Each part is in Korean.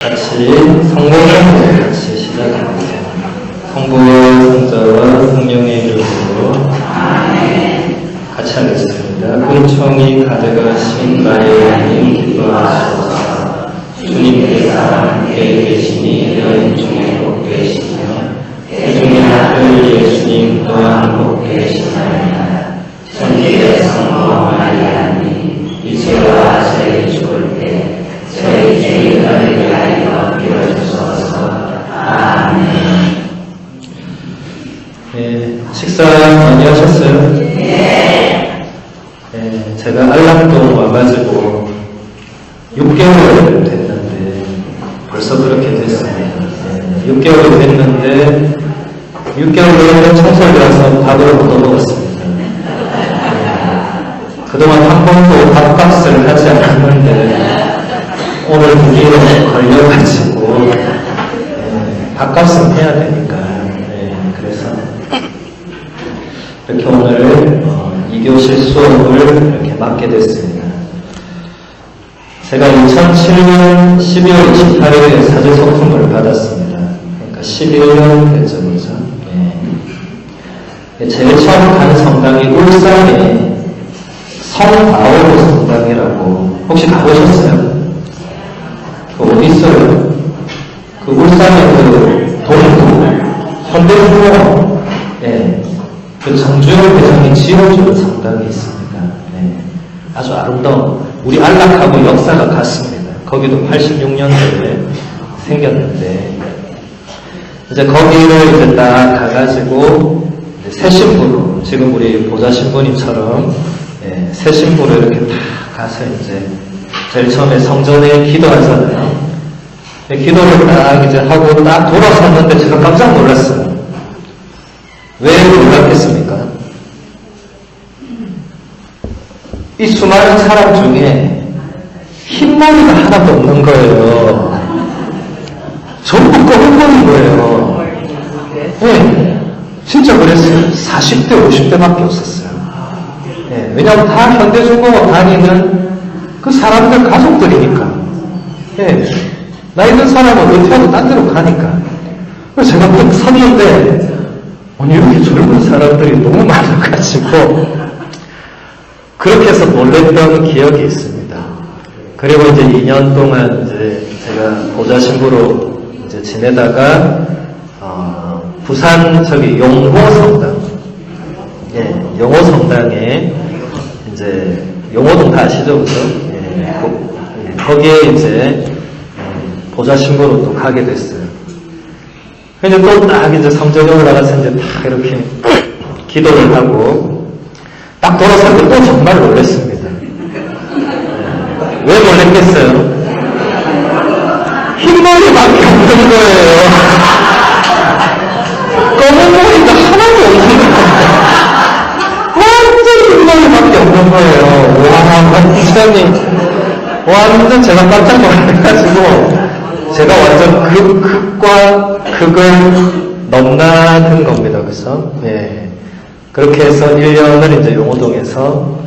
같이 성공을 같이 시작합니다. 성부와 성자와 성령의 이름으로 같이 하겠습니다. 은총이 가득하신 나의 하나님 기뻐하소서. 주님께서 함께 계시니 여인 중에 복 계시며 태중의 아들 예수님 또한 복 계시나이다. 천주의 성모 마리아님 이제와 저희 죽을 때 저희 죄인을 위하여 빌어주소서. 아멘. 식사 많이 하셨어요? 네. 제가 알람동 와가지고 6개월 됐는데 벌써 그렇게 됐습니다. 6개월이 됐는데 6개월 전에 청소를 가서 밥을 못 먹었습니다. 그동안 한 번도 밥값을 하지 않았는데 오늘 드디어 걸려가지고 밥값은 해야 되니까 그래서 이렇게 오늘 2교시 수업을 이렇게 맡게 됐습니다. 제가 2007년 12월 28일에 사제소품을 받았습니다. 그러니까 11년 됐죠, 그죠? 제일 처음 간 성당이 울산에 성바오로 성당이라고 혹시 가보셨어요? 그 어디 있어요? 그 울산의 그 동구 현대중공업 그 정주영 회장이 지어준 성당이 있습니다. 아주 아름다운 우리 안락하고 역사가 같습니다. 거기도 86년도에 생겼는데 이제 거기를 이제 딱 가가지고 새 신부로 지금 우리 보좌 신부님처럼 새 신부로 이렇게 딱 가서 이제 제일 처음에 성전에 기도하잖아요. 기도를 딱 이제 하고 딱 돌아섰는데 제가 깜짝 놀랐어요. 왜 놀랐겠습니까? 이 수많은 사람 중에 흰머리가 하나도 없는 거예요. 전부 검은 머리인 거예요. 진짜 그랬어요. 40대, 50대밖에 없었어요. 왜냐하면 다 현대중공업 다니는 그 사람들 가족들이니까. 나이 든 사람은 은퇴하고 딴 데로 가니까. 그래서 제가 딱 섰는데, 아니, 이렇게 젊은 사람들이 너무 많아가지고, 그렇게 해서 놀랬던 기억이 있습니다. 그리고 이제 2년 동안 이제 제가 보좌 신부로 이제 지내다가, 부산 저기 용호성당, 용호성당에 이제 용호동 다 아시죠, 그죠? 거기에 이제 보좌 신부로 또 가게 됐어요. 근데 또 딱 이제 성전에 올라가서 이제 딱 이렇게 기도를 하고 딱 돌아설 때 또 정말 놀랐습니다. 왜 놀랬겠어요? 흰머리밖에 없는 거예요. 검은 머리가 하나도 없는 거예요. 완전 흰머리밖에 없는 거예요. 완전 제가 깜짝 놀라가지고 제가 완전 극과 극을 넘나든 겁니다. 그래서 그렇게 해서 1년을 이제 용호동에서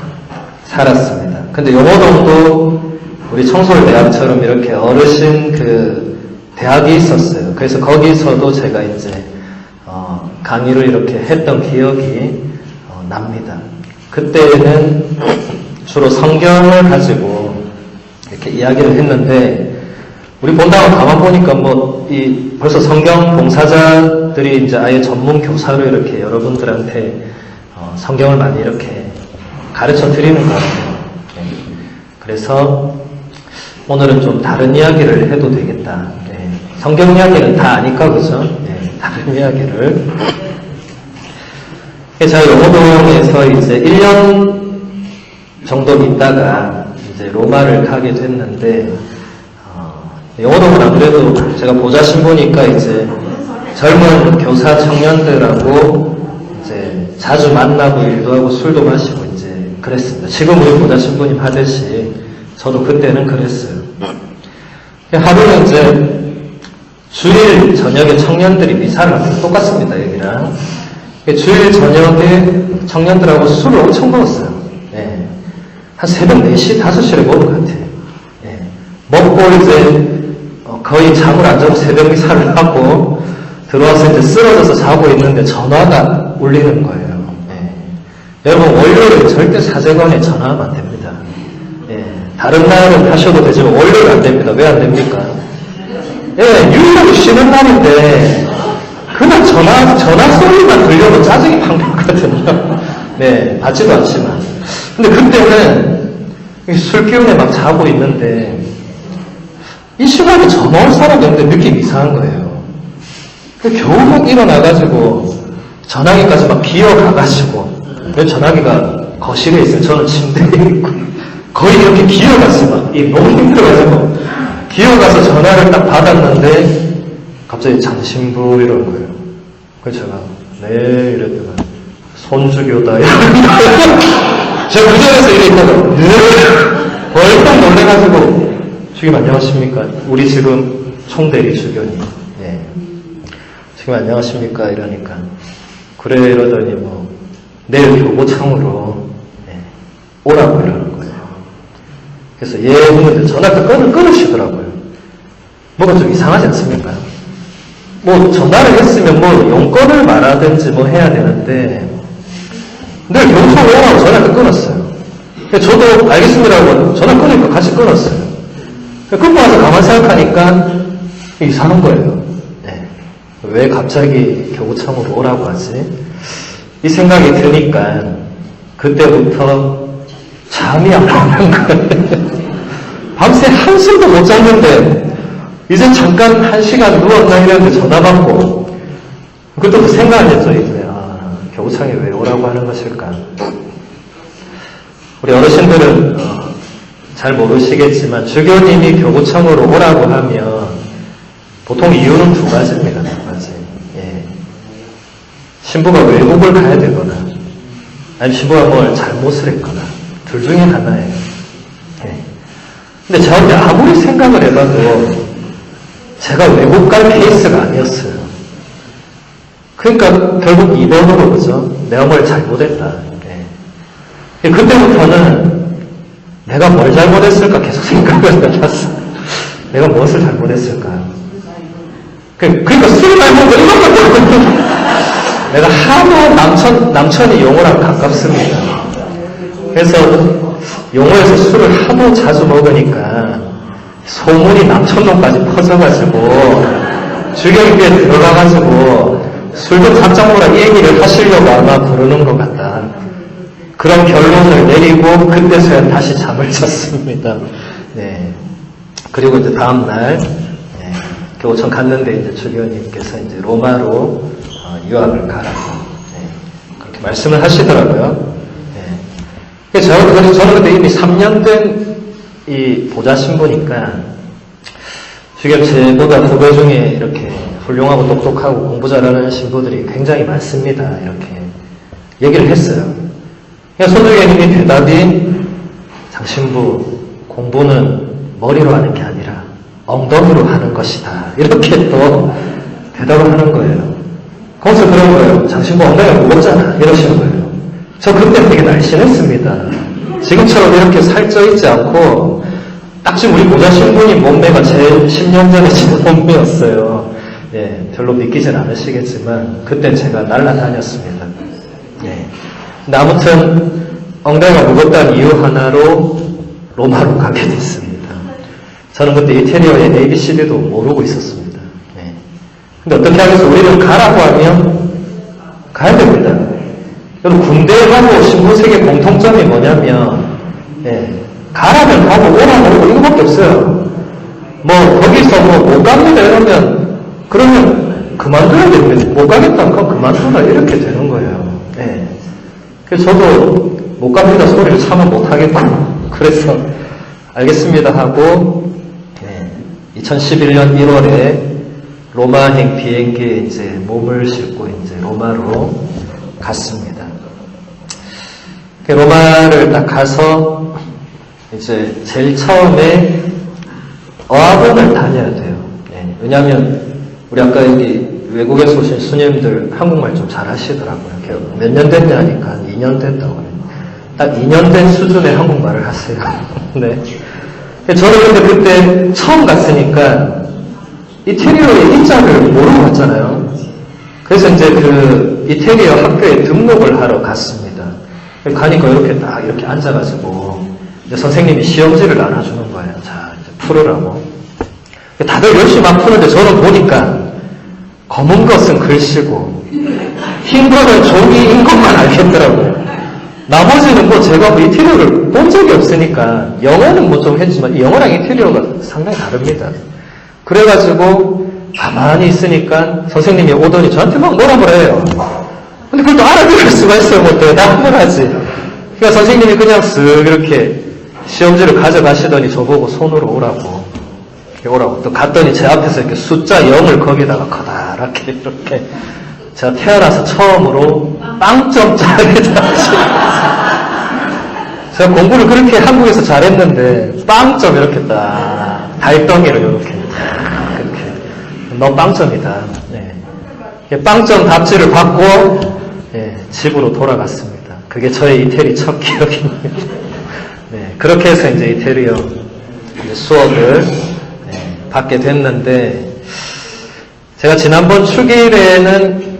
살았습니다. 근데 용호동도 우리 청솔대학처럼 이렇게 어르신 그 대학이 있었어요. 그래서 거기서도 제가 이제 강의를 이렇게 했던 기억이 납니다. 그때는 주로 성경을 가지고 이렇게 이야기를 했는데 우리 본당을 가만 보니까 벌써 성경 봉사자들이 이제 아예 전문 교사로 이렇게 여러분들한테 성경을 많이 이렇게 가르쳐 드리는 것 같아요. 그래서 오늘은 좀 다른 이야기를 해도 되겠다. 성경 이야기는 다 아니까, 그죠? 다른 이야기를. 제가 용호동에서 이제 1년 정도 있다가 이제 로마를 가게 됐는데, 용호동은 아무래도 제가 보좌 신부니까 이제 젊은 교사 청년들하고 이제 자주 만나고 일도 하고 술도 마시고 이제 그랬습니다. 지금 우리 보좌 신부님 하듯이 저도 그때는 그랬어요. 하루는 이제 주일 저녁에 청년들이 미사를 하면 똑같습니다, 여기랑. 주일 저녁에 청년들하고 술을 엄청 먹었어요. 한 새벽 4시, 5시에 먹은 것 같아요. 먹고 이제 거의 잠을 안 자고 새벽 미사를 하고 들어와서 이제 쓰러져서 자고 있는데 전화가 울리는 거예요. 여러분, 월요일은 절대 사제관에 전화하면 안 됩니다. 다른 날은 하셔도 되지만 월요일은 안 됩니다. 왜 안 됩니까? 유일하게 쉬는 날인데 그날 전화 소리만 들려도 짜증이 팍 나거든요. 받지도 않지만. 근데 그때는 술 기운에 막 자고 있는데 이 시간에 전화 올 사람이 없는데 느낌이 이상한 거예요. 겨우 막 일어나가지고 전화기까지 막 기어가가지고, 전화기가 거실에 있어요. 저는 침대에 있고 거의 이렇게 기어갔어요. 막 너무 힘들어가지고 기어가서 전화를 딱 받았는데 갑자기 장신부 이러는 거예요. 그래서 제가 네 이랬다가 손주교다 이러는 거예요. 제가 그 자리에서 이래 있다가 벌떡 놀래가지고 주님 안녕하십니까? 우리 지금 총대리 주교님. 지금 안녕하십니까? 이러니까 그래 이러더니 뭐 내일 교보창으로 오라고 이러는 거예요. 그래서 했는데 전화가 끊으시더라고요. 뭐가 좀 이상하지 않습니까? 뭐 전화를 했으면 뭐 용건을 말하든지 뭐 해야 되는데 내일 교보창으로 오라고 전화가 끊었어요. 저도 알겠습니다라고 전화 끊으니까 같이 끊었어요. 끊고 나서 가만히 생각하니까 이상한 거예요. 왜 갑자기 교구청으로 오라고 하지? 이 생각이 드니까 그때부터 잠이 안 오는 거예요. 밤새 한숨도 못 잤는데 이제 잠깐 1시간 누웠나 이랬는데 전화 받고 그때부터 생각을 했죠. 이제 교구청에 왜 오라고 하는 것일까? 우리 어르신들은 잘 모르시겠지만 주교님이 교구청으로 오라고 하면 보통 이유는 두 가지입니다. 두 가지. 신부가 외국을 가야 되거나 아니면 신부가 뭘 잘못을 했거나 둘 중에 하나예요. 근데 저한테 아무리 생각을 해봐도 제가 외국 갈 케이스가 아니었어요. 그러니까 결국 2번으로 그죠? 내가 뭘 잘못했다. 그때부터는 내가 뭘 잘못했을까 계속 생각을 해봤어. 내가 무엇을 잘못했을까요? 그러니까 술을 많이 먹고 이것도 모르거든요. 내가 하도 남천이 용호랑 가깝습니다. 그래서 용호에서 술을 하도 자주 먹으니까 소문이 남천동까지 퍼져가지고 주경교에 들어가가지고 술도 탑장모라 이 얘기를 하시려고 아마 그러는 것 같다. 그런 결론을 내리고 그때서야 다시 잠을 잤습니다. 그리고 이제 다음날 교구청 갔는데 이제 주교님께서 이제 로마로 유학을 가라고 그렇게 말씀을 하시더라고요. 저는 그때 이미 3년 된 이 보좌 신부니까 주교 제보다 후배 중에 이렇게 훌륭하고 똑똑하고 공부 잘하는 신부들이 굉장히 많습니다. 이렇게 얘기를 했어요. 소주교님이 대답이 장신부 공부는 머리로 하는 게 아니라 엉덩이로 하는 것이다. 이렇게 또 대답을 하는 거예요. 거기서 그런 거예요. 장신부 엉덩이가 무겁잖아. 이러시는 거예요. 저 그때 되게 날씬했습니다. 지금처럼 이렇게 살쪄 있지 않고 딱 지금 우리 보좌 신부님 몸매가 제 10년 전에 제 몸매였어요. 별로 믿기진 않으시겠지만 그때 제가 날라다녔습니다. 근데 아무튼 엉덩이가 무겁다는 이유 하나로 로마로 가게 됐습니다. 저는 그때 이태리어의 ABCD도 모르고 있었습니다. 근데 어떻게 하겠어요? 우리는 가라고 하면 가야 됩니다. 여러분 군대하고 신분색의 공통점이 뭐냐면 가라면 가고 오라면 오고 이거밖에 없어요. 뭐 거기서 뭐 못 갑니다 이러면 그러면 그만둬야 됩니다. 못 가겠다 그럼 그만둬라 이렇게 되는 거예요. 그래서 저도 못 갑니다 소리를 참아 못 하겠고 그래서 알겠습니다 하고 2011년 1월에 로마행 비행기에 이제 몸을 싣고 이제 로마로 갔습니다. 로마를 딱 가서 이제 제일 처음에 어학원을 다녀야 돼요. 왜냐하면 우리 아까 여기 외국에서 오신 스님들 한국말 좀 잘하시더라고요. 몇 년 됐냐 하니까 한 2년 됐다고 해요. 딱 2년 된 수준의 한국말을 하세요. 저는 근데 그때 처음 갔으니까 이태리어의 이자를 모르고 갔잖아요. 그래서 이제 그 이태리어 학교에 등록을 하러 갔습니다. 가니까 이렇게 앉아가지고 이제 선생님이 시험지를 나눠주는 거예요. 자, 이제 풀으라고. 다들 열심히 막 푸는데 저는 보니까 검은 것은 글씨고 흰 거는 종이인 것만 알겠더라고요. 나머지는 뭐 제가 뭐 이태리어를 본 적이 없으니까 영어는 뭐 좀 했지만 영어랑 이태리어가 상당히 다릅니다. 그래가지고 가만히 있으니까 선생님이 오더니 저한테 막 뭐라 해요. 근데 그걸 또 알아들을 수가 있어요. 뭐 대답을 하지. 그러니까 선생님이 그냥 쓱 이렇게 시험지를 가져가시더니 저보고 손으로 오라고. 또 갔더니 제 앞에서 이렇게 숫자 0을 거기다가 커다랗게 이렇게 제가 태어나서 처음으로 빵점짜리 잡지. 제가 공부를 그렇게 한국에서 잘했는데 빵점 이렇게 딱 달덩이로 이렇게 너 빵점이다. 네. 빵점 답지를 받고 집으로 돌아갔습니다. 그게 저의 이태리 첫 기억입니다. 네. 그렇게 해서 이제 이태리어 수업을 받게 됐는데 제가 지난번 축일에는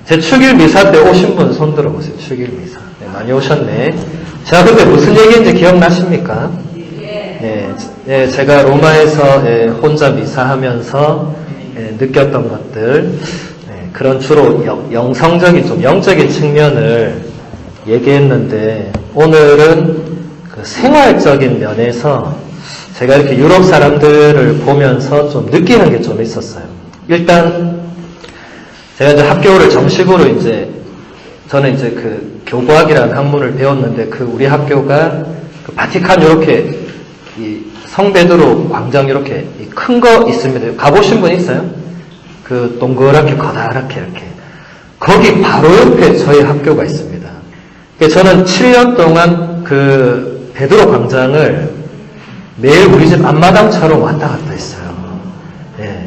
제 축일 미사 때 오신 분 손 들어보세요. 축일 미사. 네, 많이 오셨네. 제가 그때 무슨 얘기인지 기억나십니까? 네, 제가 로마에서 혼자 미사하면서 느꼈던 것들, 그런 주로 영성적인, 좀 영적인 측면을 얘기했는데, 오늘은 그 생활적인 면에서 제가 이렇게 유럽 사람들을 보면서 좀 느끼는 게 좀 있었어요. 일단, 제가 이제 학교를 정식으로 저는 이제 그 교부학이라는 학문을 배웠는데, 우리 학교가 그 바티칸 이렇게 이 성베드로 광장 이렇게 큰 거 있습니다. 가보신 분 있어요? 그 동그랗게 커다랗게 이렇게. 거기 바로 옆에 저희 학교가 있습니다. 저는 7년 동안 그 베드로 광장을 매일 우리 집 앞마당처럼 왔다 갔다 했어요. 예.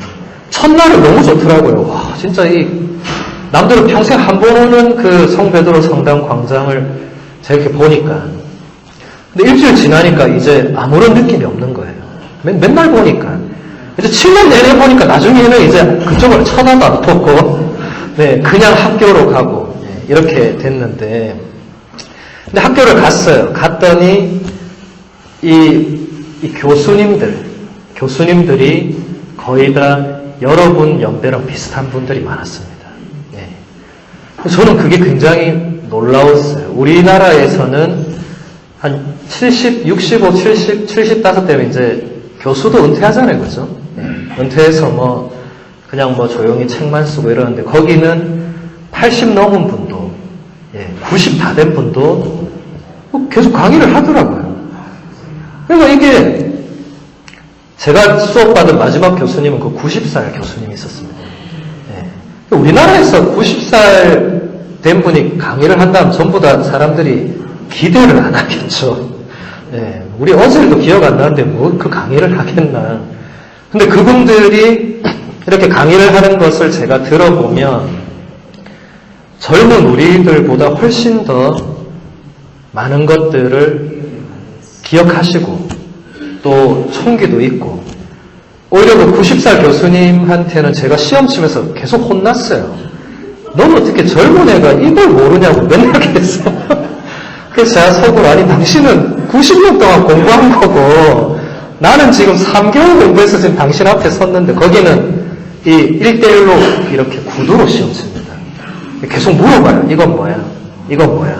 첫날은 너무 좋더라고요. 와, 진짜 남들은 평생 한 번 오는 그 성베드로 성당 광장을 제가 이렇게 보니까. 근데 일주일 지나니까 이제 아무런 느낌이 없는 거예요. 맨날 보니까. 이제 7년 내내 보니까 나중에는 이제 그쪽으로 쳐다도 안 보고, 네, 그냥 학교로 가고, 이렇게 됐는데, 근데 학교를 갔어요. 갔더니, 이 교수님들이 거의 다 여러분 연배랑 비슷한 분들이 많았습니다. 네. 저는 그게 굉장히 놀라웠어요. 우리나라에서는 한 70, 65, 70, 75대면 이제 교수도 은퇴하잖아요, 그죠? 은퇴해서 그냥 조용히 책만 쓰고 이러는데, 거기는 80 넘은 분도, 90 다 된 분도 계속 강의를 하더라고요. 그러니까 이게, 제가 수업받은 마지막 교수님은 그 90살 교수님이 있었습니다. 우리나라에서 90살 된 분이 강의를 한다면 전부 다 사람들이 기대를 안 하겠죠. 우리 어제도 기억 안 나는데 그 강의를 하겠나. 근데 그분들이 이렇게 강의를 하는 것을 제가 들어보면 젊은 우리들보다 훨씬 더 많은 것들을 기억하시고 또 총기도 있고, 오히려 그 90살 교수님한테는 제가 시험 치면서 계속 혼났어요. 너는 어떻게 젊은 애가 이걸 모르냐고 맨날 그랬어요. 그래서 제가 속으로, 아니 당신은 90년 동안 공부한 거고 나는 지금 3개월 공부해서 지금 당신 앞에 섰는데, 거기는 이 1대1로 이렇게 구두로 시험 칩니다. 계속 물어봐요. 이건 뭐야? 이건 뭐야?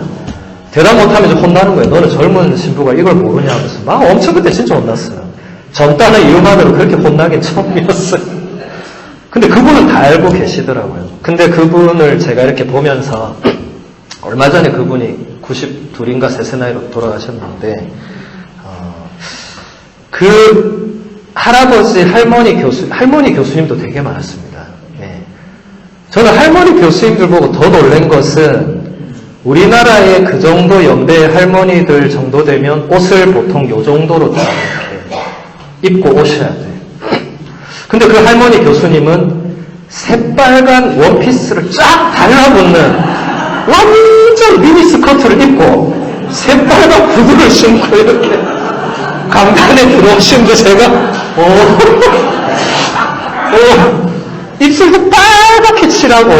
대답 못하면 이제 혼나는 거예요. 너는 젊은 신부가 이걸 모르냐 하면서 막 엄청 그때 진짜 혼났어요. 젊다는 이유만으로 그렇게 혼나긴 처음이었어요. 근데 그분은 다 알고 계시더라고요. 근데 그분을 제가 이렇게 보면서, 얼마 전에 그분이 92인가 3세 나이로 돌아가셨는데, 그 할아버지, 할머니 교수님도 되게 많았습니다. 저는 할머니 교수님들 보고 더 놀란 것은, 우리나라의 그 정도 연배의 할머니들 정도 되면 옷을 보통 요 정도로 다 이렇게 입고 오셔야 돼요. 근데 그 할머니 교수님은 새빨간 원피스를 쫙 달라붙는 완전 미니스커트를 입고 새빨간 구두를 신고 이렇게 강단에 들어오시는데, 제가 입술도 빨갛게 칠하고,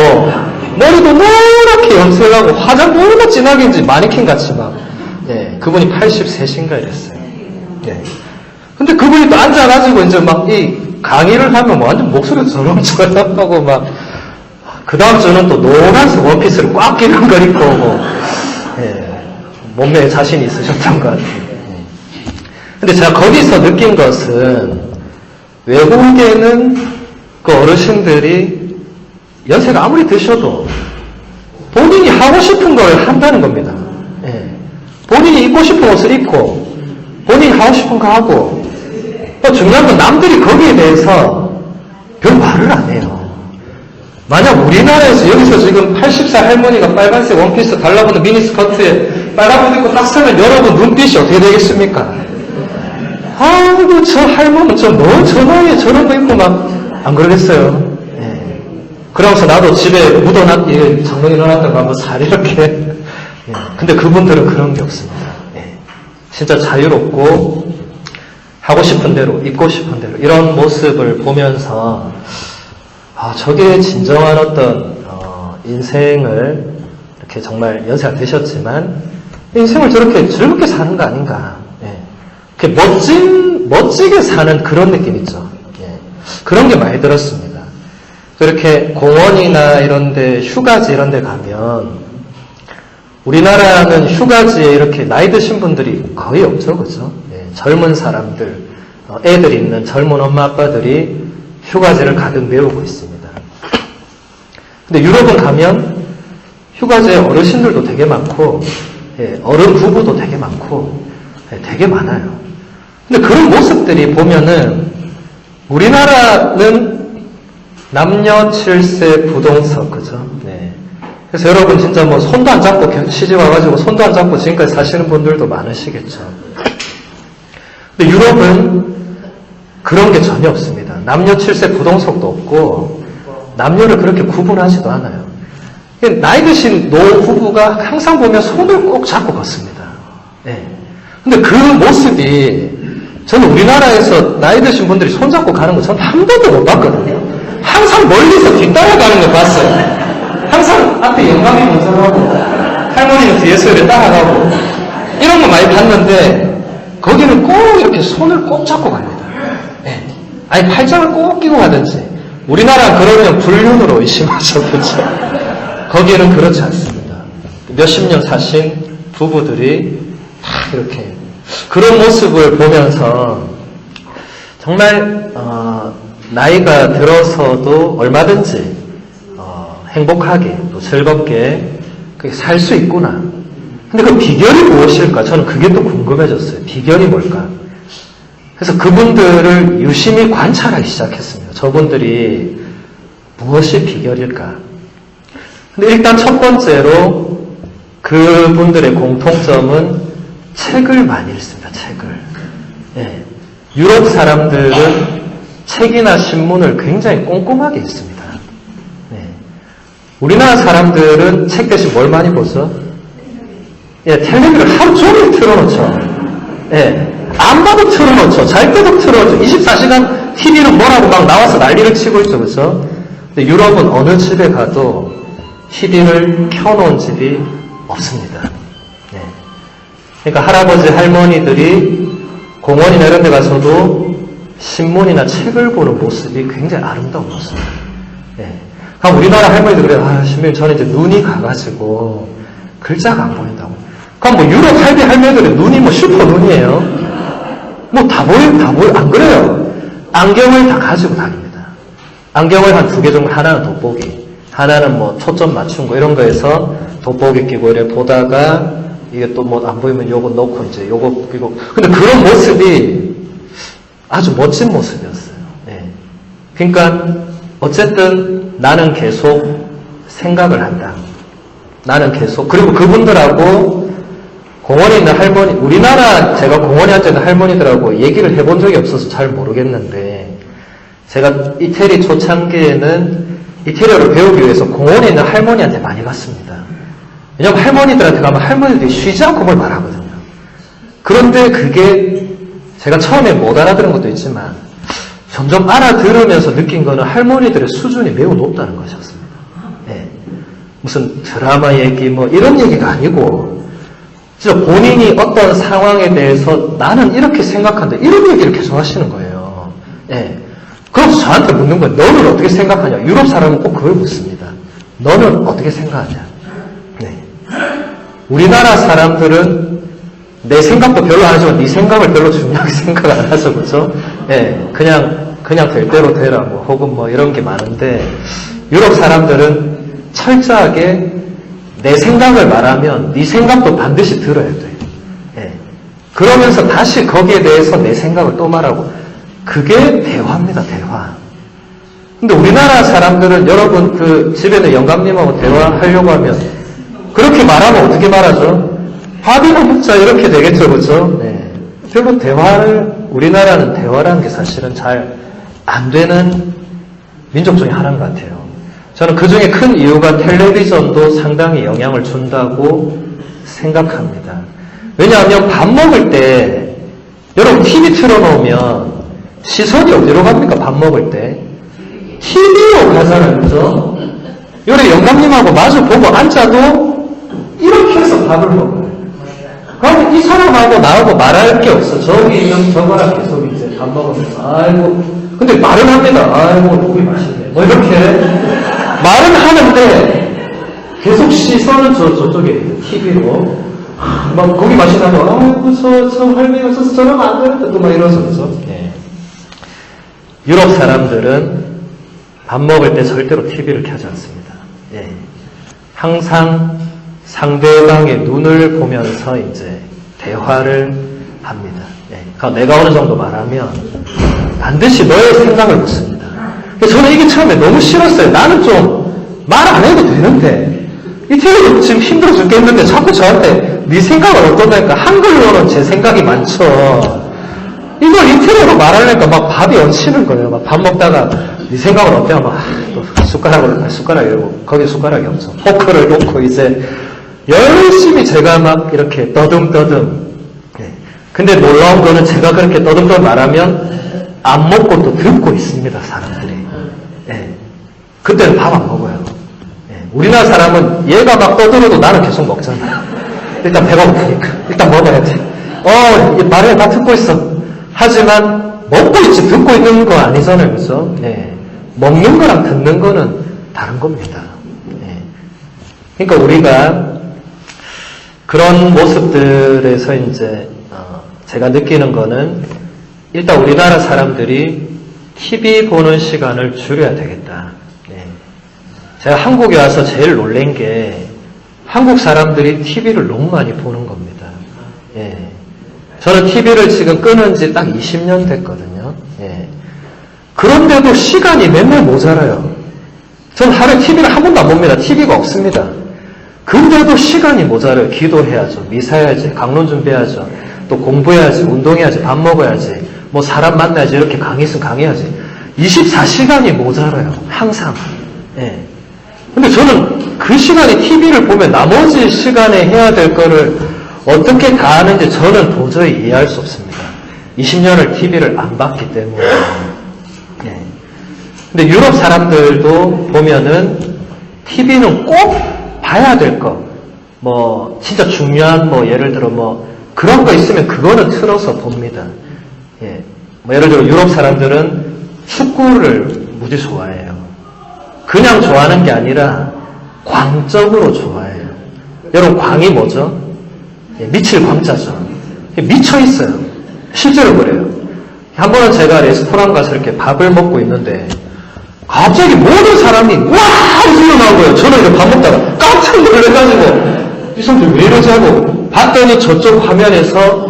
머리도 노랗게 염색하고, 화장도 얼마나 진하게 했는지 마네킹 같이 막. 예, 그분이 83인가 이랬어요. 예. 근데 그분이 또 앉아가지고 이제 막 이 강의를 하면 완전 목소리가 저렁저렁 하고 막, 그 다음 주는 또 노란색 원피스를 꽉 끼는 걸 입고 오고, 예, 몸매에 자신이 있으셨던 것 같아요. 예. 근데 제가 거기서 느낀 것은 외국에는 그 어르신들이 연세가 아무리 드셔도 본인이 하고 싶은 걸 한다는 겁니다. 예. 본인이 입고 싶은 옷을 입고 본인이 하고 싶은 거 하고 또 중요한 건 남들이 거기에 대해서 별 말을 안 해요. 만약 우리나라에서 여기서 지금 80살 할머니가 빨간색 원피스 달라붙는 미니스커트에 빨간 옷 입고 딱 서면 여러분 눈빛이 어떻게 되겠습니까? 아이고 저 할머니 저 나이에 저런 거 입고 막 안 그러겠어요? 예. 그러면서 나도 집에 묻어놨, 장롱에 넣어놨던 거 한번 살 이렇게. 예. 근데 그분들은 그런 게 없습니다. 예. 진짜 자유롭고 하고 싶은 대로 입고 싶은 대로 이런 모습을 보면서 저게 진정한 어떤 인생을 이렇게 정말 연세가 되셨지만 인생을 저렇게 즐겁게 사는 거 아닌가. 예. 멋지게 사는 그런 느낌 있죠. 그런 게 많이 들었습니다. 그렇게 공원이나 이런데 휴가지 이런데 가면 우리나라는 휴가지에 이렇게 나이 드신 분들이 거의 없죠, 그죠? 예, 젊은 사람들, 애들 있는 젊은 엄마 아빠들이 휴가지를 가득 메우고 있습니다. 근데 유럽은 가면 휴가지에 어르신들도 되게 많고, 예, 어른 부부도 되게 많고, 예, 되게 많아요. 근데 그런 모습들이 보면은 우리나라는 남녀 7세 부동석, 그죠? 네. 그래서 여러분 진짜 뭐 손도 안 잡고 시집 와가지고 손도 안 잡고 지금까지 사시는 분들도 많으시겠죠. 근데 유럽은 그런 게 전혀 없습니다. 남녀 7세 부동석도 없고 남녀를 그렇게 구분하지도 않아요. 나이 드신 노부부가 항상 보면 손을 꼭 잡고 걷습니다. 네. 근데 그 모습이 저는 우리나라에서 나이 드신 분들이 손잡고 가는 거 저는 한 번도 못 봤거든요. 항상 멀리서 뒤따라가는 거 봤어요. 항상 앞에 영감이 먼저 가고 할머니는 뒤에서 이렇게 따라가고 이런 거 많이 봤는데 거기는 꼭 이렇게 손을 꼭 잡고 갑니다. 네. 아니 팔짱을 꼭 끼고 가든지 우리나라는 그러면 불륜으로 의심하죠. 그렇죠? 거기에는 그렇지 않습니다. 몇십 년 사신 부부들이 다 이렇게 그런 모습을 보면서 정말 나이가 들어서도 얼마든지 행복하게 또 즐겁게 살 수 있구나. 근데 그 비결이 무엇일까? 저는 그게 또 궁금해졌어요. 비결이 뭘까? 그래서 그분들을 유심히 관찰하기 시작했습니다. 저분들이 무엇이 비결일까? 근데 일단 첫 번째로 그분들의 공통점은 책을 많이 읽습니다. 책을. 예. 유럽 사람들은 책이나 신문을 굉장히 꼼꼼하게 읽습니다. 예. 우리나라 사람들은 책 대신 뭘 많이 보죠? 예, 텔레비를 하루 종일 틀어놓죠. 예. 안 봐도 틀어놓죠. 잘 때도 틀어놓죠. 24시간 TV는 뭐라고 막 나와서 난리를 치고 있죠. 그렇죠? 근데 유럽은 어느 집에 가도 TV를 켜놓은 집이 없습니다. 예. 그러니까 할아버지, 할머니들이 공원이나 이런 데 가서도 신문이나 책을 보는 모습이 굉장히 아름다운 모습이에요. 예. 우리나라 할머니들 그래요. 신부님, 저는 이제 눈이 가가지고 글자가 안 보인다고. 그럼 뭐 유럽 할머니들은 눈이 뭐 슈퍼 눈이에요. 뭐 다 보여, 안 그래요. 안경을 다 가지고 다닙니다. 안경을 한 2개 정도, 하나는 돋보기, 하나는 뭐 초점 맞춘 거 이런 거에서 돋보기 끼고 이렇게 보다가 이게 또 뭐 안 보이면 요거 넣고 이제 요거 끼고. 근데 그런 모습이 아주 멋진 모습이었어요. 예. 그러니까 어쨌든 나는 계속 생각을 한다. 나는 계속. 그리고 그분들하고 공원에 있는 할머니, 우리나라 제가 공원에 앉아있는 할머니들하고 얘기를 해본 적이 없어서 잘 모르겠는데 제가 이태리 초창기에는 이태리어를 배우기 위해서 공원에 있는 할머니한테 많이 갔습니다. 왜냐면 할머니들한테 가면 할머니들이 쉬지 않고 뭘 말하거든요. 그런데 그게 제가 처음에 못 알아들은 것도 있지만 점점 알아들으면서 느낀 거는 할머니들의 수준이 매우 높다는 것이었습니다. 예. 무슨 드라마 얘기 뭐 이런 얘기가 아니고 진짜 본인이 어떤 상황에 대해서 나는 이렇게 생각한다 이런 얘기를 계속 하시는 거예요. 예. 그래서 저한테 묻는 거예요. 너는 어떻게 생각하냐? 유럽 사람은 꼭 그걸 묻습니다. 너는 어떻게 생각하냐? 네. 우리나라 사람들은 내 생각도 별로 안 하지만 네 생각을 별로 중요하게 생각 안 하죠, 그죠? 예, 그냥 될 대로 되라, 뭐, 혹은 뭐 이런 게 많은데, 유럽 사람들은 철저하게 내 생각을 말하면 네 생각도 반드시 들어야 돼. 예. 그러면서 다시 거기에 대해서 내 생각을 또 말하고, 그게 대화입니다, 대화. 근데 우리나라 사람들은 여러분 그 집에는 영감님하고 대화하려고 하면 그렇게 말하면 어떻게 말하죠? 밥이나 먹자 이렇게 되겠죠, 그렇죠? 네. 별로 우리나라는 대화라는 게 사실은 잘 안 되는 민족 중에 하나인 것 같아요. 저는 그 중에 큰 이유가 텔레비전도 상당히 영향을 준다고 생각합니다. 왜냐하면 밥 먹을 때 여러분 TV 틀어놓으면 시선이 어디로 갑니까? 밥 먹을 때 TV로 가잖아요, 그죠? 요래 영감님하고 마주 보고 앉아도 이렇게 해서 밥을 먹어요. 그럼 이 사람하고 나하고 말할 게 없어. 저기 있는 저거랑 계속 이제 밥 먹으면서 아이고 근데 말은 합니다. 아이고 고기 맛있네. 뭐 이렇게 말은 하는데 계속 시선은 저쪽에 TV로 막 고기 맛있다고 아이고 저 할머니가 없어서 저러면 안 되는데 또 막 이러면서 그죠? 네. 유럽 사람들은 밥 먹을 때 절대로 TV를 켜지 않습니다. 예. 항상 상대방의 눈을 보면서 이제 대화를 합니다. 예. 그러니까 내가 어느 정도 말하면 반드시 너의 생각을 묻습니다. 저는 이게 처음에 너무 싫었어요. 나는 좀 말 안 해도 되는데 이 TV도 지금 힘들어 죽겠는데 자꾸 저한테 네 생각을 어떠냐니까 한글로는 제 생각이 많죠. 이걸 이태리어로 말하려니까 막 밥이 얹히는 거예요. 막 밥 먹다가 네 생각은 어때요? 막 또 숟가락 이러고 거기 숟가락이 없죠. 포크를 놓고 이제 열심히 제가 막 이렇게 떠듬떠듬. 네. 근데 놀라운 거는 제가 그렇게 떠듬떠듬 말하면 안 먹고 또 듣고 있습니다, 사람들이. 네. 그때는 밥 안 먹어요. 네. 우리나라 사람은 얘가 막 떠들어도 나는 계속 먹잖아요. 일단 배가 고프니까 일단 먹어야지. 말해 나 듣고 있어. 하지만 먹고 있지 듣고 있는 거 아니잖아요, 그죠? 네. 먹는 거랑 듣는 거는 다른 겁니다. 네. 그러니까 우리가 그런 모습들에서 이제 제가 느끼는 거는 일단 우리나라 사람들이 TV 보는 시간을 줄여야 되겠다. 네. 제가 한국에 와서 제일 놀란 게 한국 사람들이 TV를 너무 많이 보는 겁니다. 예. 저는 TV를 지금 끊은 지 딱 20년 됐거든요. 예. 그런데도 시간이 맨날 모자라요. 전 하루에 TV를 한 번도 안 봅니다. TV가 없습니다. 근데도 시간이 모자라요. 기도해야죠. 미사해야지. 강론 준비해야죠. 또 공부해야지. 운동해야지. 밥 먹어야지. 뭐 사람 만나야지. 이렇게 강의 있으면 강의해야지. 24시간이 모자라요. 항상. 예. 근데 저는 그 시간에 TV를 보면 나머지 시간에 해야 될 거를 어떻게 다 하는지 저는 도저히 이해할 수 없습니다. 20년을 TV를 안 봤기 때문에. 네. 근데 유럽 사람들도 보면은 TV는 꼭 봐야 될 거. 뭐, 진짜 중요한 뭐, 예를 들어 뭐, 그런 거 있으면 그거는 틀어서 봅니다. 예. 뭐, 예를 들어 유럽 사람들은 축구를 무지 좋아해요. 그냥 좋아하는 게 아니라 광적으로 좋아해요. 여러분, 광이 뭐죠? 미칠 광자죠. 미쳐 있어요. 실제로 그래요. 한 번은 제가 레스토랑 가서 이렇게 밥을 먹고 있는데 갑자기 모든 사람이 와! 소리가 나온 거예요. 저는 이렇게 밥 먹다가 깜짝 놀라가지고 이 사람들 왜 이러지 하고 봤더니 저쪽 화면에서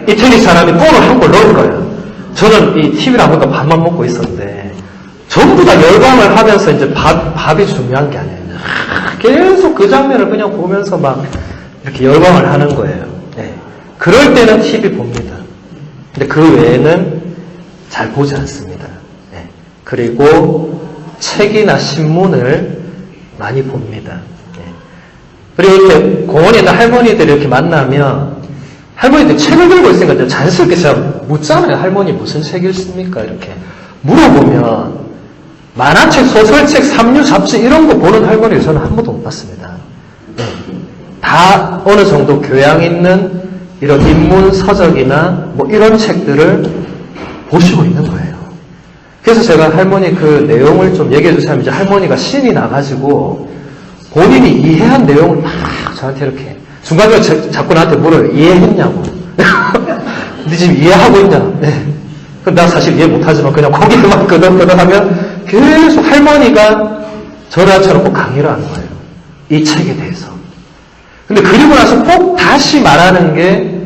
이태리 사람이 골을 한 골 넣은 거예요. 저는 이 TV를 안 보니까 밥만 먹고 있었는데 전부 다 열광을 하면서 이제 밥이 중요한 게 아니에요. 계속 그 장면을 그냥 보면서 막 이렇게 열광을 하는 거예요. 네. 그럴 때는 TV 봅니다. 근데 그 외에는 잘 보지 않습니다. 네. 그리고 책이나 신문을 많이 봅니다. 네. 그리고 이렇게 공원에 있는 할머니들이 이렇게 만나면 할머니들 책을 들고 있으니까 자연스럽게 제가 묻잖아요. 할머니 무슨 책 읽습니까? 이렇게. 물어보면 만화책, 소설책, 삼류, 잡지 이런 거 보는 할머니를 저는 한 번도 못 봤습니다. 네. 다 어느 정도 교양 있는 이런 인문 서적이나 뭐 이런 책들을 보시고 있는 거예요. 그래서 제가 할머니 그 내용을 좀 얘기해 주시면 이제 할머니가 신이 나가지고 본인이 이해한 내용을 막 저한테 이렇게 중간중간 자꾸 나한테 물어요. 이해했냐고. 네 지금 이해하고 있냐? 네. 나 사실 이해 못하지만 그냥 거기만 끄덕끄덕하면 계속 할머니가 전화처럼 꼭 강의를 하는 거예요. 이 책에 대해서. 근데 그리고 나서 꼭 다시 말하는 게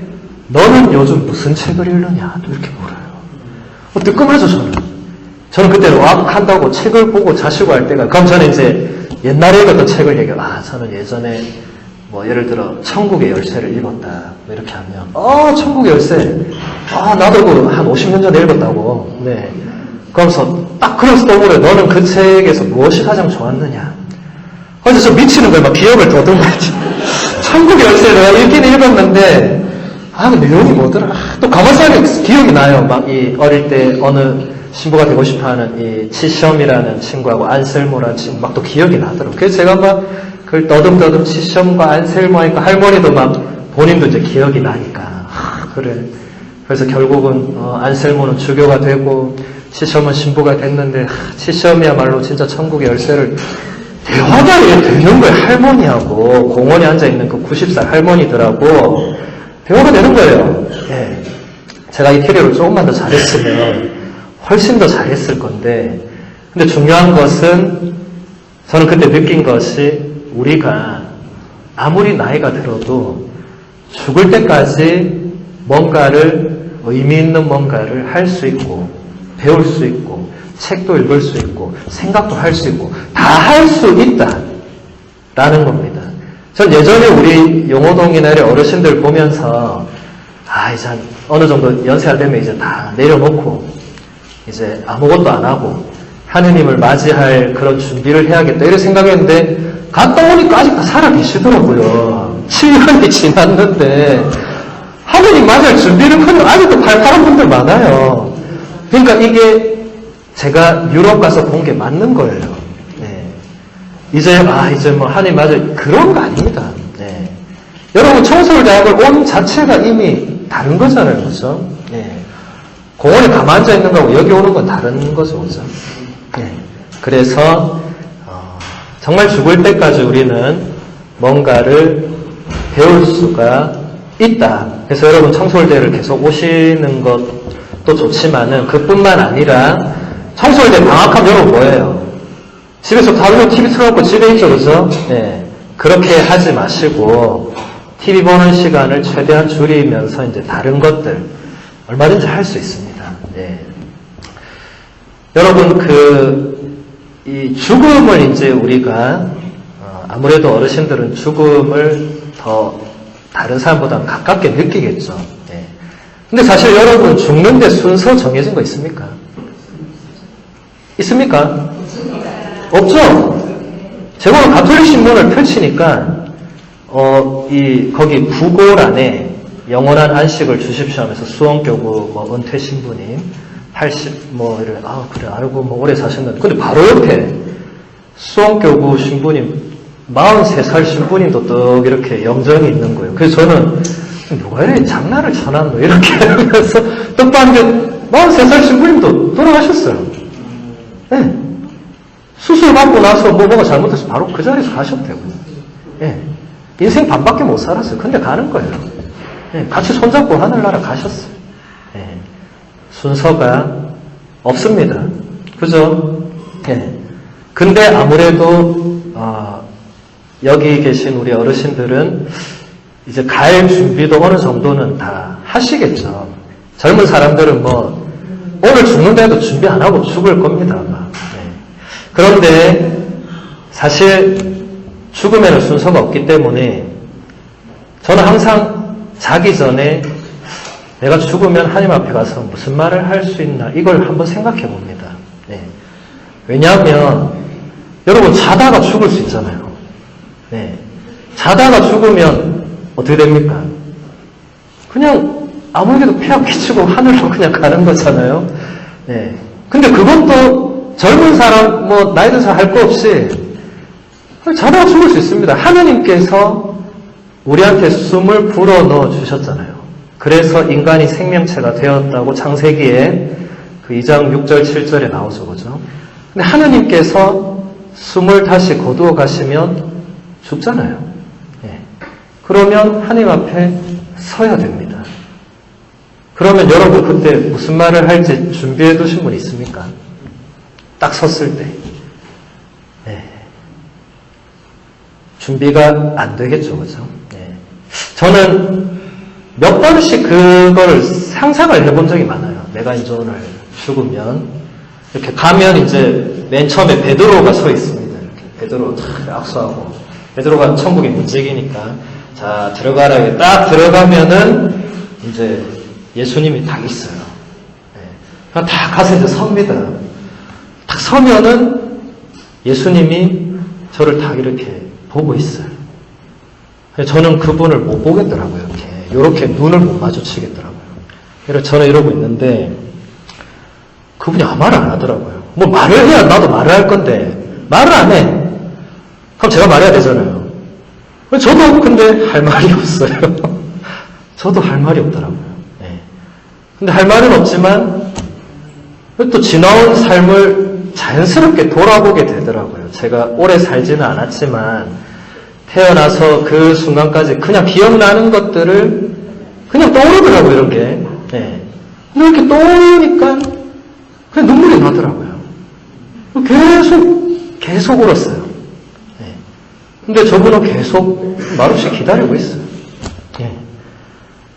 너는 요즘 무슨 책을 읽느냐? 또 이렇게 물어요. 뜨끔하죠 저는. 저는 그때는 한다고 책을 보고 자시고 할 때가 그럼 저는 이제 옛날에 읽었던 책을 얘기해요. 저는 예전에 뭐 예를 들어 천국의 열쇠를 읽었다 뭐 이렇게 하면 천국의 열쇠 나도 그 한 50년 전에 읽었다고. 네. 그러면서 딱 그래서 또 물어요. 너는 그 책에서 무엇이 가장 좋았느냐? 그래서 저 미치는 거예요. 막 기억을 더듬어야지. 천국의 열쇠 내가 읽긴 읽었는데 그 내용이 뭐더라? 또 가만히 기억이 나요. 막 이 어릴 때 어느 신부가 되고 싶어하는 이 치시엄이라는 친구하고 안셀모라는 친구 막 또 기억이 나더라고요. 그래서 제가 막 그걸 떠듬떠듬 치시엄과 안셀모 하니까 할머니도 막 본인도 이제 기억이 나니까 그래. 그래서 결국은 안셀모는 주교가 되고 치시엄은 신부가 됐는데 치시엄이야말로 진짜 천국의 열쇠를 대화가 되는 거예요. 할머니하고 공원에 앉아있는 그 90살 할머니들하고 대화가 되는 거예요. 예. 제가 이 캐리어를 조금만 더 잘했으면 훨씬 더 잘했을 건데 근데 중요한 것은 저는 그때 느낀 것이 우리가 아무리 나이가 들어도 죽을 때까지 뭔가를 의미 있는 뭔가를 할 수 있고 배울 수 있고 책도 읽을 수 있고 생각도 할 수 있고 다 할 수 있다라는 겁니다. 전 예전에 우리 용호동이나 어르신들 보면서 이제 어느 정도 연세가 되면 이제 다 내려놓고 이제 아무것도 안 하고 하느님을 맞이할 그런 준비를 해야겠다 이렇게 생각했는데 갔다 오니까 아직 다 살아 계시더라고요. 7년이 지났는데 하느님 맞이할 준비를 하면 아직도 발팔한 분들 많아요. 그러니까 이게 제가 유럽 가서 본 게 맞는 거예요. 네. 이제 뭐 하느님 맞을 그런 거 아닙니다. 네. 여러분 청소년대학을 온 자체가 이미 다른 거잖아요, 그렇죠? 네. 공원에 가만 앉아 있는 거하고 여기 오는 건 다른 거죠, 그죠? 네. 그래서 정말 죽을 때까지 우리는 뭔가를 배울 수가 있다. 그래서 여러분 청소년대를 계속 오시는 것도 좋지만은 그뿐만 아니라 청소년대 방학하면 여러분 뭐예요? 집에서 다른 TV 틀어놓고 집에 있죠, 그죠? 네. 그렇게 하지 마시고 TV 보는 시간을 최대한 줄이면서 이제 다른 것들 얼마든지 할 수 있습니다. 네. 여러분 이 죽음을 이제 우리가 아무래도 어르신들은 죽음을 더 다른 사람보다 가깝게 느끼겠죠. 네. 근데 사실 여러분 죽는데 순서 정해진 거 있습니까? 있습니까? 없죠? 제가 오늘 가톨릭 신문을 펼치니까 거기 부고란에 영원한 안식을 주십시오 하면서 수원교구 은퇴 신부님 80 이래 그래 알고 오래 사셨는데 근데 바로 옆에 수원교구 신부님 43살 신부님도 떡 이렇게 영정이 있는 거예요. 그래서 저는 누가 이렇게 장난을 쳐놨노 이렇게 하면서 떡 봤는데 43살 신부님도 돌아가셨어요. 네. 수술 받고 나서 뭐가 잘못해서 바로 그 자리에서 가셨대요. 네. 인생 반밖에 못 살았어요. 근데 가는 거예요. 네. 같이 손잡고 하늘나라 가셨어요. 네. 순서가 없습니다. 그죠? 네. 근데 아무래도 여기 계신 우리 어르신들은 이제 갈 준비도 어느 정도는 다 하시겠죠. 젊은 사람들은 오늘 죽는데도 준비 안 하고 죽을 겁니다. 아마. 네. 그런데 사실 죽음에는 순서가 없기 때문에 저는 항상 자기 전에 내가 죽으면 하나님 앞에 가서 무슨 말을 할 수 있나 이걸 한번 생각해 봅니다. 네. 왜냐하면 여러분 자다가 죽을 수 있잖아요. 네. 자다가 죽으면 어떻게 됩니까? 그냥 아무에게도 폐악 끼치고 하늘로 그냥 가는 거잖아요. 네. 근데 그것도 젊은 사람, 뭐 나이 든 사람 할 거 없이 자다가 죽을 수 있습니다. 하느님께서 우리한테 숨을 불어넣어 주셨잖아요. 그래서 인간이 생명체가 되었다고 창세기에 그 2장 6절 7절에 나오죠. 그죠? 근데 하느님께서 숨을 다시 거두어 가시면 죽잖아요. 예. 그러면 하나님 앞에 서야 됩니다. 그러면 여러분 그때 무슨 말을 할지 준비해 두신 분 있습니까? 딱 섰을 때. 예. 준비가 안 되겠죠. 그죠? 예. 저는 몇 번씩 그걸 상상을 해본 적이 많아요. 내가 이제 오늘 죽으면 이렇게 가면 이제 맨 처음에 베드로가 서 있습니다. 이렇게 베드로 악수하고 베드로가 천국에 문지기니까 자 들어가라. 딱 들어가면은 이제 예수님이 딱 있어요. 네. 그럼 딱 가서 이제 섭니다. 딱 서면은 예수님이 저를 딱 이렇게 보고 있어요. 저는 그분을 못 보겠더라고요. 이렇게 눈을 못 마주치겠더라고요. 그래서 저는 이러고 있는데 그분이 아무 말을 안 하더라고요. 뭐 말을 해야 나도 말을 할 건데 말을 안 해. 그럼 제가 말해야 되잖아요. 저도 근데 할 말이 없어요. 저도 할 말이 없더라고요. 네. 근데 할 말은 없지만 또 지나온 삶을 자연스럽게 돌아보게 되더라고요. 제가 오래 살지는 않았지만 태어나서 그 순간까지 그냥 기억나는 것들을 그냥 떠오르더라고요, 이렇게. 네. 근데 이렇게 떠오르니까 그냥 눈물이 나더라고요. 계속 울었어요. 네. 근데 저분은 계속 말없이 기다리고 있어요. 네.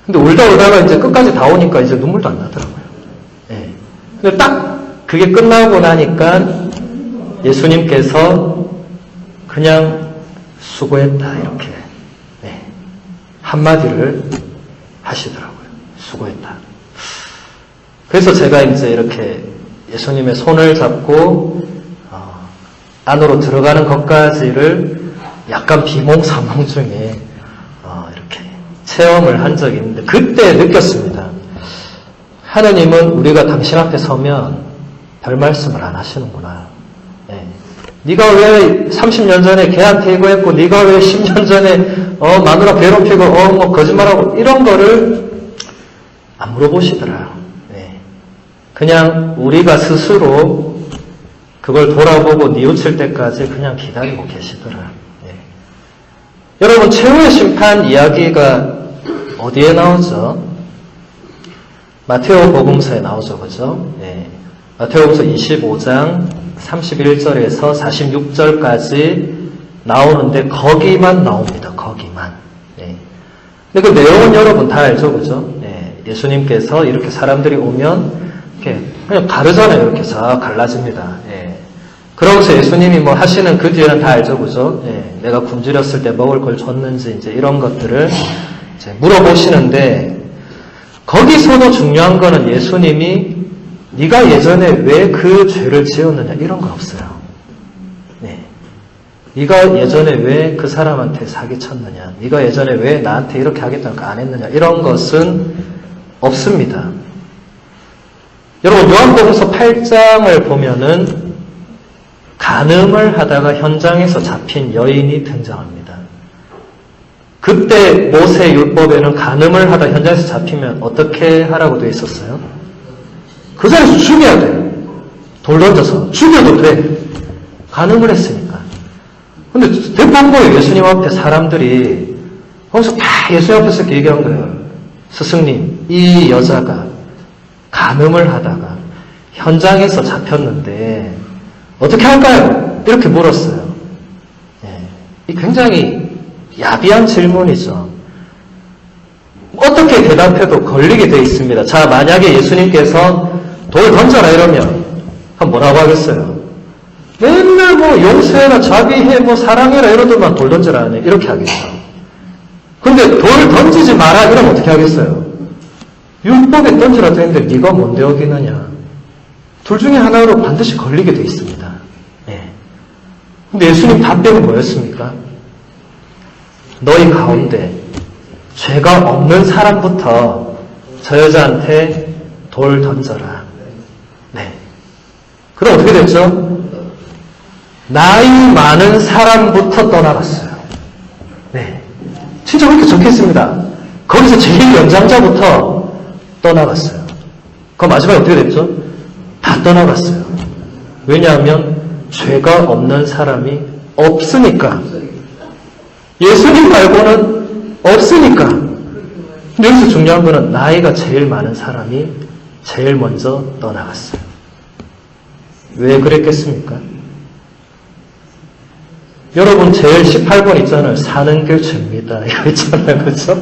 근데 울다가 이제 끝까지 다 오니까 이제 눈물도 안 나더라고요. 네. 근데 딱 그게 끝나고 나니까 예수님께서 그냥 수고했다 이렇게 네. 한마디를 하시더라고요. 수고했다. 그래서 제가 이제 이렇게 예수님의 손을 잡고 안으로 들어가는 것까지를 약간 비몽사몽 중에 이렇게 체험을 한 적이 있는데 그때 느꼈습니다. 하느님은 우리가 당신 앞에 서면 별 말씀을 안 하시는구나. 네. 네가 왜 30년 전에 걔한테 이거 했고 네가 왜 10년 전에 마누라 괴롭히고 뭐 거짓말하고 이런 거를 안 물어보시더라. 네. 그냥 우리가 스스로 그걸 돌아보고 뉘우칠 때까지 그냥 기다리고 계시더라. 네. 여러분 최후의 심판 이야기가 어디에 나오죠? 마테오 복음서에 나오죠. 그죠? 네. 마테오복음서 25장 31절에서 46절까지 나오는데 거기만 나옵니다. 거기만. 네. 근데 그 내용은 여러분 다 알죠, 그죠? 네. 예수님께서 이렇게 사람들이 오면 이렇게 그냥 가르잖아요. 이렇게 싹 갈라집니다. 네. 그러면서 예수님이 뭐 하시는 그 뒤에는 다 알죠, 그죠? 네. 내가 굶주렸을 때 먹을 걸 줬는지 이제 이런 것들을 이제 물어보시는데 거기서도 중요한 거는 예수님이 네가 예전에 왜 그 죄를 지었느냐 이런 건 없어요. 네. 네가 예전에 왜 그 사람한테 사기쳤느냐, 네가 예전에 왜 나한테 이렇게 하겠다는 거 안 했느냐 이런 것은 없습니다. 여러분 요한복음서 8장을 보면은 간음을 하다가 현장에서 잡힌 여인이 등장합니다. 그때 모세 율법에는 간음을 하다 현장에서 잡히면 어떻게 하라고 되어 있었어요? 그 자리에서 죽여야 돼. 돌 던져서 죽여도 돼. 간음을 했으니까. 근데 대본 거예요. 예수님 앞에 사람들이 거기서 다 예수님 앞에서 이렇게 얘기한 거예요. 스승님, 이 여자가 간음을 하다가 현장에서 잡혔는데 어떻게 할까요? 이렇게 물었어요. 네. 이 굉장히 야비한 질문이죠. 어떻게 대답해도 걸리게 돼 있습니다. 자, 만약에 예수님께서 돌 던져라 이러면 그럼 뭐라고 하겠어요? 맨날 뭐 용서해라, 자비해, 뭐 사랑해라 이러더만 돌 던져라 하네. 이렇게 하겠죠. 근데 돌 던지지 마라 이러면 어떻게 하겠어요? 율법에 던지라 되는데 네가 뭔데 어기느냐. 둘 중에 하나로 반드시 걸리게 돼 있습니다. 네. 근데 예수님 답변은 뭐였습니까? 너희 가운데 죄가 없는 사람부터 저 여자한테 돌 던져라. 네. 그럼 어떻게 됐죠? 나이 많은 사람부터 떠나갔어요. 네. 진짜 그렇게 적혀있습니다. 거기서 제일 연장자부터 떠나갔어요. 그 마지막에 어떻게 됐죠? 다 떠나갔어요. 왜냐하면 죄가 없는 사람이 없으니까. 예수님 말고는 없으니까. 근데 여기서 중요한 거는 나이가 제일 많은 사람이 제일 먼저 떠나갔어요. 왜 그랬겠습니까? 여러분 제일 18번 있잖아요. 사는 게 죄입니다. 이거 있잖아요. 그렇죠?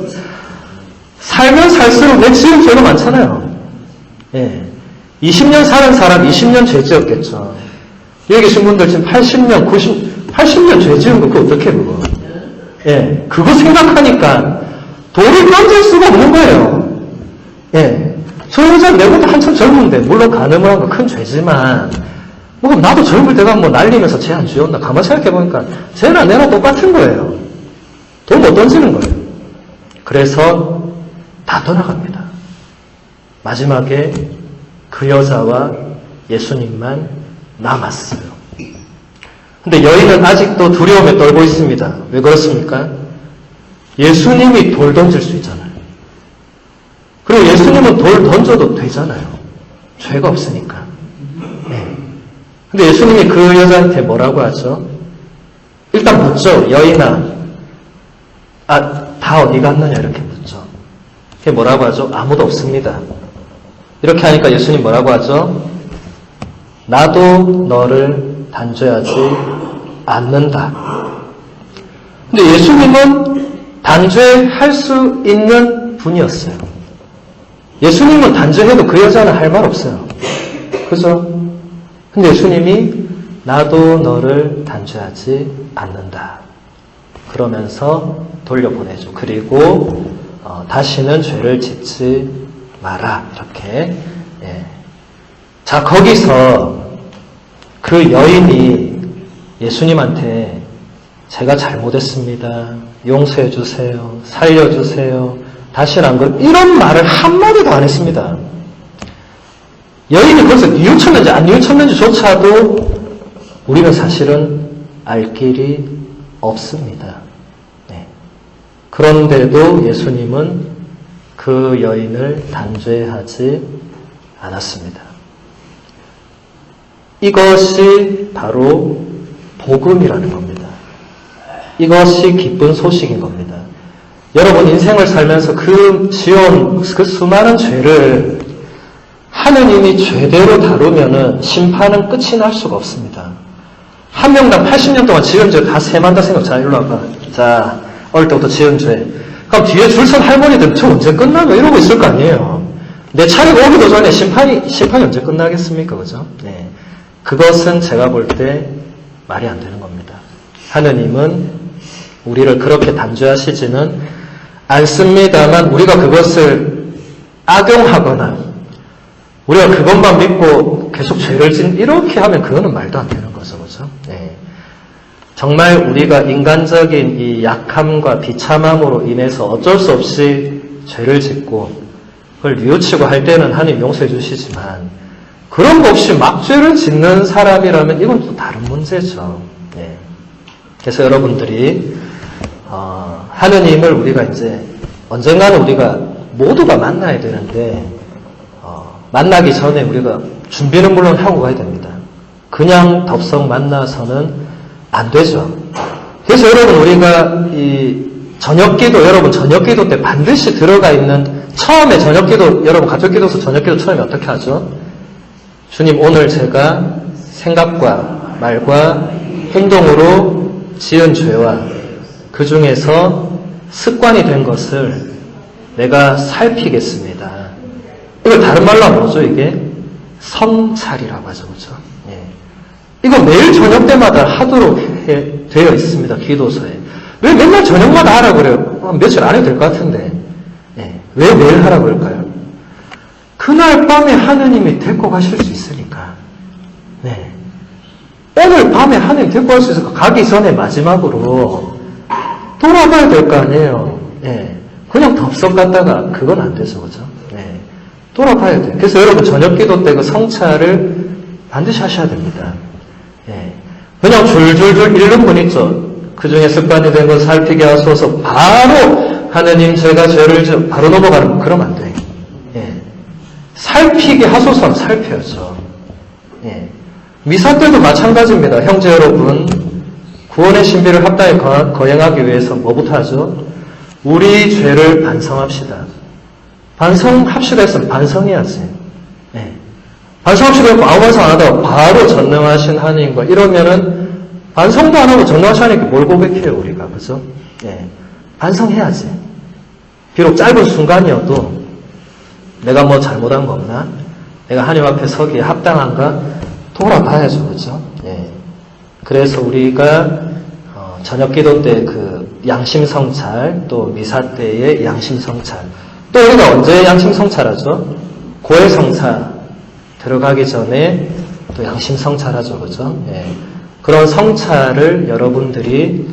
살면 살수록 내 지은 죄가 많잖아요. 예. 20년 사는 사람 20년 죄 지었겠죠. 여기 계신 분들 지금 80년, 80년 죄 지은 거 그거 어떻게 그거? 예. 그거 생각하니까 돌을 던질 수가 없는 거예요. 예. 저 여자 내보다 한참 젊은데, 물론 가늠한 거 큰 죄지만, 뭐, 나도 젊을 때가 뭐 날리면서 죄 안 지었나? 가만 생각해보니까, 쟤나 내나 똑같은 거예요. 돈 못 던지는 거예요. 그래서 다 떠나갑니다. 마지막에 그 여자와 예수님만 남았어요. 근데 여인은 아직도 두려움에 떨고 있습니다. 왜 그렇습니까? 예수님이 돌 던질 수 있잖아요. 그리고 예수님은 돌 던져도 되잖아요. 죄가 없으니까. 네. 근데 예수님이 그 여자한테 뭐라고 하죠? 일단 묻죠. 여인아, 다 어디 갔느냐 이렇게 묻죠. 그게 뭐라고 하죠? 아무도 없습니다. 이렇게 하니까 예수님 뭐라고 하죠? 나도 너를 단죄하지 않는다. 근데 예수님은 단죄할 수 있는 분이었어요. 예수님은 단죄해도 그 여자는 할 말 없어요. 그죠? 근데 예수님이 나도 너를 단죄하지 않는다. 그러면서 돌려보내죠. 그리고 다시는 죄를 짓지 마라. 이렇게. 예. 자, 거기서 그 여인이 예수님한테 제가 잘못했습니다. 용서해 주세요. 살려주세요. 다시는 안 그럴 이런 말을 한마디도 안 했습니다. 여인이 거기서 뉘우쳤는지 안 뉘우쳤는지조차도 우리는 사실은 알 길이 없습니다. 네. 그런데도 예수님은 그 여인을 단죄하지 않았습니다. 이것이 바로 복음이라는 겁니다. 이것이 기쁜 소식인 겁니다. 여러분 인생을 살면서 지어온 그 수많은 죄를 하느님이 죄대로 다루면은 심판은 끝이 날 수가 없습니다. 한 명당 80년 동안 지은 죄 다 세만다 생각. 자, 일로 와봐. 자, 어릴 때부터 지은 죄. 그럼 뒤에 줄 선 할머니들 저 언제 끝나고 이러고 있을 거 아니에요. 내 차례가 오기도 전에 심판이 언제 끝나겠습니까? 그죠? 네. 그것은 제가 볼 때 말이 안 되는 겁니다. 하느님은 우리를 그렇게 단죄하시지는 않습니다만 우리가 그것을 악용하거나 우리가 그것만 믿고 계속 죄를 이렇게 하면 그거는 말도 안 되는 거죠. 그죠? 네. 정말 우리가 인간적인 이 약함과 비참함으로 인해서 어쩔 수 없이 죄를 짓고 그걸 뉘우치고 할 때는 하나님 용서해 주시지만 그런 거 없이 막 죄를 짓는 사람이라면 이건 또 다른 문제죠. 네. 그래서 여러분들이 하느님을 우리가 이제 언젠가는 우리가 모두가 만나야 되는데 만나기 전에 우리가 준비는 물론 하고 가야 됩니다. 그냥 덥석 만나서는 안 되죠. 그래서 여러분 우리가 이 저녁기도 여러분 저녁기도 때 반드시 들어가 있는 처음에 저녁기도 여러분 가족기도서 저녁기도 처음에 어떻게 하죠? 주님 오늘 제가 생각과 말과 행동으로 지은 죄와 그 중에서 습관이 된 것을 내가 살피겠습니다. 이걸 다른 말로 하면 뭐죠 이게? 성찰이라고 하죠. 그렇죠? 예. 이거 매일 저녁 때마다 하도록 되어 있습니다. 기도서에. 왜 맨날 저녁마다 하라고 그래요? 며칠 안 해도 될 것 같은데. 예. 왜 매일 하라고 그럴까요? 그날 밤에 하느님이 데리고 가실 수 있으니까. 네. 오늘 밤에 하느님 데리고 갈 수 있으니까 가기 전에 마지막으로 돌아가야 될 거 아니에요. 예. 그냥 덥석 갔다가 그건 안 되죠. 그죠? 예. 돌아가야 돼요. 그래서 여러분 저녁 기도 때 그 성찰을 반드시 하셔야 됩니다. 예. 그냥 줄줄줄 읽는 분 있죠. 그 중에 습관이 된 건 살피게 하소서. 바로 하느님 제가 죄를 바로 넘어가는 거. 그러면 안 돼요. 예. 살피게 하소서는 살펴야죠. 예. 미사 때도 마찬가지입니다. 형제 여러분, 구원의 신비를 합당히 거행하기 위해서 뭐부터 하죠? 우리 죄를 반성합시다. 반성합시다 했으면 반성해야지. 예. 반성합시다 했고 아무 반성 안 하다가 바로 전능하신 하나님과 이러면은 반성도 안 하고 전능하신 하나님께 뭘 고백해요, 우리가. 그죠? 예. 반성해야지. 비록 짧은 순간이어도 내가 뭐 잘못한 거 없나? 내가 하나님 앞에 서기에 합당한가? 돌아봐야죠. 그죠? 예. 그래서 우리가 저녁 기도 때 그 양심성찰, 또 미사 때의 양심성찰, 또 우리가 언제 양심성찰하죠? 고해성사 들어가기 전에 또 양심성찰하죠. 그죠? 예. 그런 성찰을 여러분들이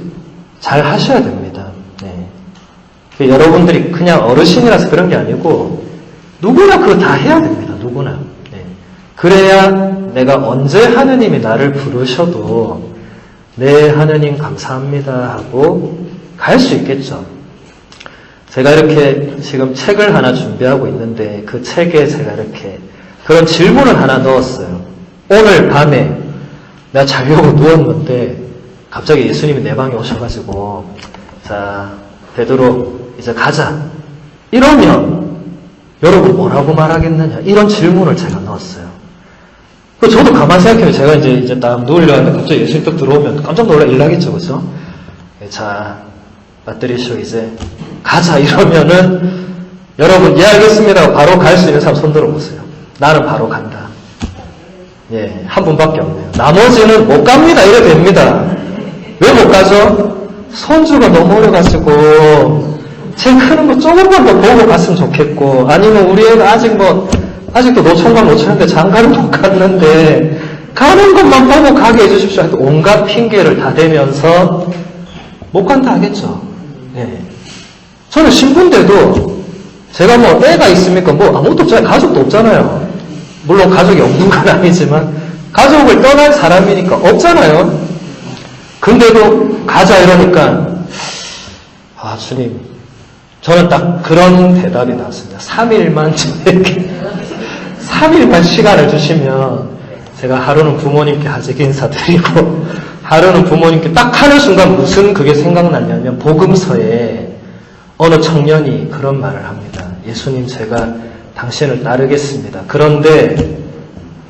잘 하셔야 됩니다. 예. 여러분들이 그냥 어르신이라서 그런 게 아니고 누구나 그거 다 해야 됩니다. 누구나. 예. 그래야 내가 언제 하느님이 나를 부르셔도 네, 하느님 감사합니다 하고 갈 수 있겠죠. 제가 이렇게 지금 책을 하나 준비하고 있는데 그 책에 제가 이렇게 그런 질문을 하나 넣었어요. 오늘 밤에 내가 자려고 누웠는데 갑자기 예수님이 내 방에 오셔가지고 자, 베드로 이제 가자. 이러면 여러분 뭐라고 말하겠느냐. 이런 질문을 제가 넣었어요. 저도 가만히 생각해요. 제가 이제 딱 누우려고 하는데 갑자기 예수님 딱 들어오면 깜짝 놀라 일나겠죠. 그죠? 자, 맞들이쇼 이제 가자. 이러면은 여러분, 예, 알겠습니다. 바로 갈 수 있는 사람 손 들어보세요. 나는 바로 간다. 예, 한 분밖에 없네요. 나머지는 못 갑니다. 이래 됩니다. 왜 못 가죠? 손주가 너무 어려가지고 제 크는 거 조금만 더 보고 갔으면 좋겠고, 아니면 우리 애가 아직도 노총각 노총인데 장가를 못 갔는데 가는 것만 보고 가게 해주십시오. 하여튼 온갖 핑계를 다 대면서 못 간다 하겠죠. 예. 저는 신부인데도 제가 뭐 애가 있습니까? 뭐 아무것도 없잖아요. 가족도 없잖아요. 물론 가족이 없는 건 아니지만 가족을 떠날 사람이니까 없잖아요. 근데도 가자 이러니까 아 주님, 저는 딱 그런 대답이 나왔습니다. 3일만 저에게 3일만 시간을 주시면 제가 하루는 부모님께 하직 인사드리고 하루는 부모님께 딱 하는 순간 무슨 그게 생각났냐면 복음서에 어느 청년이 그런 말을 합니다. 예수님, 제가 당신을 따르겠습니다. 그런데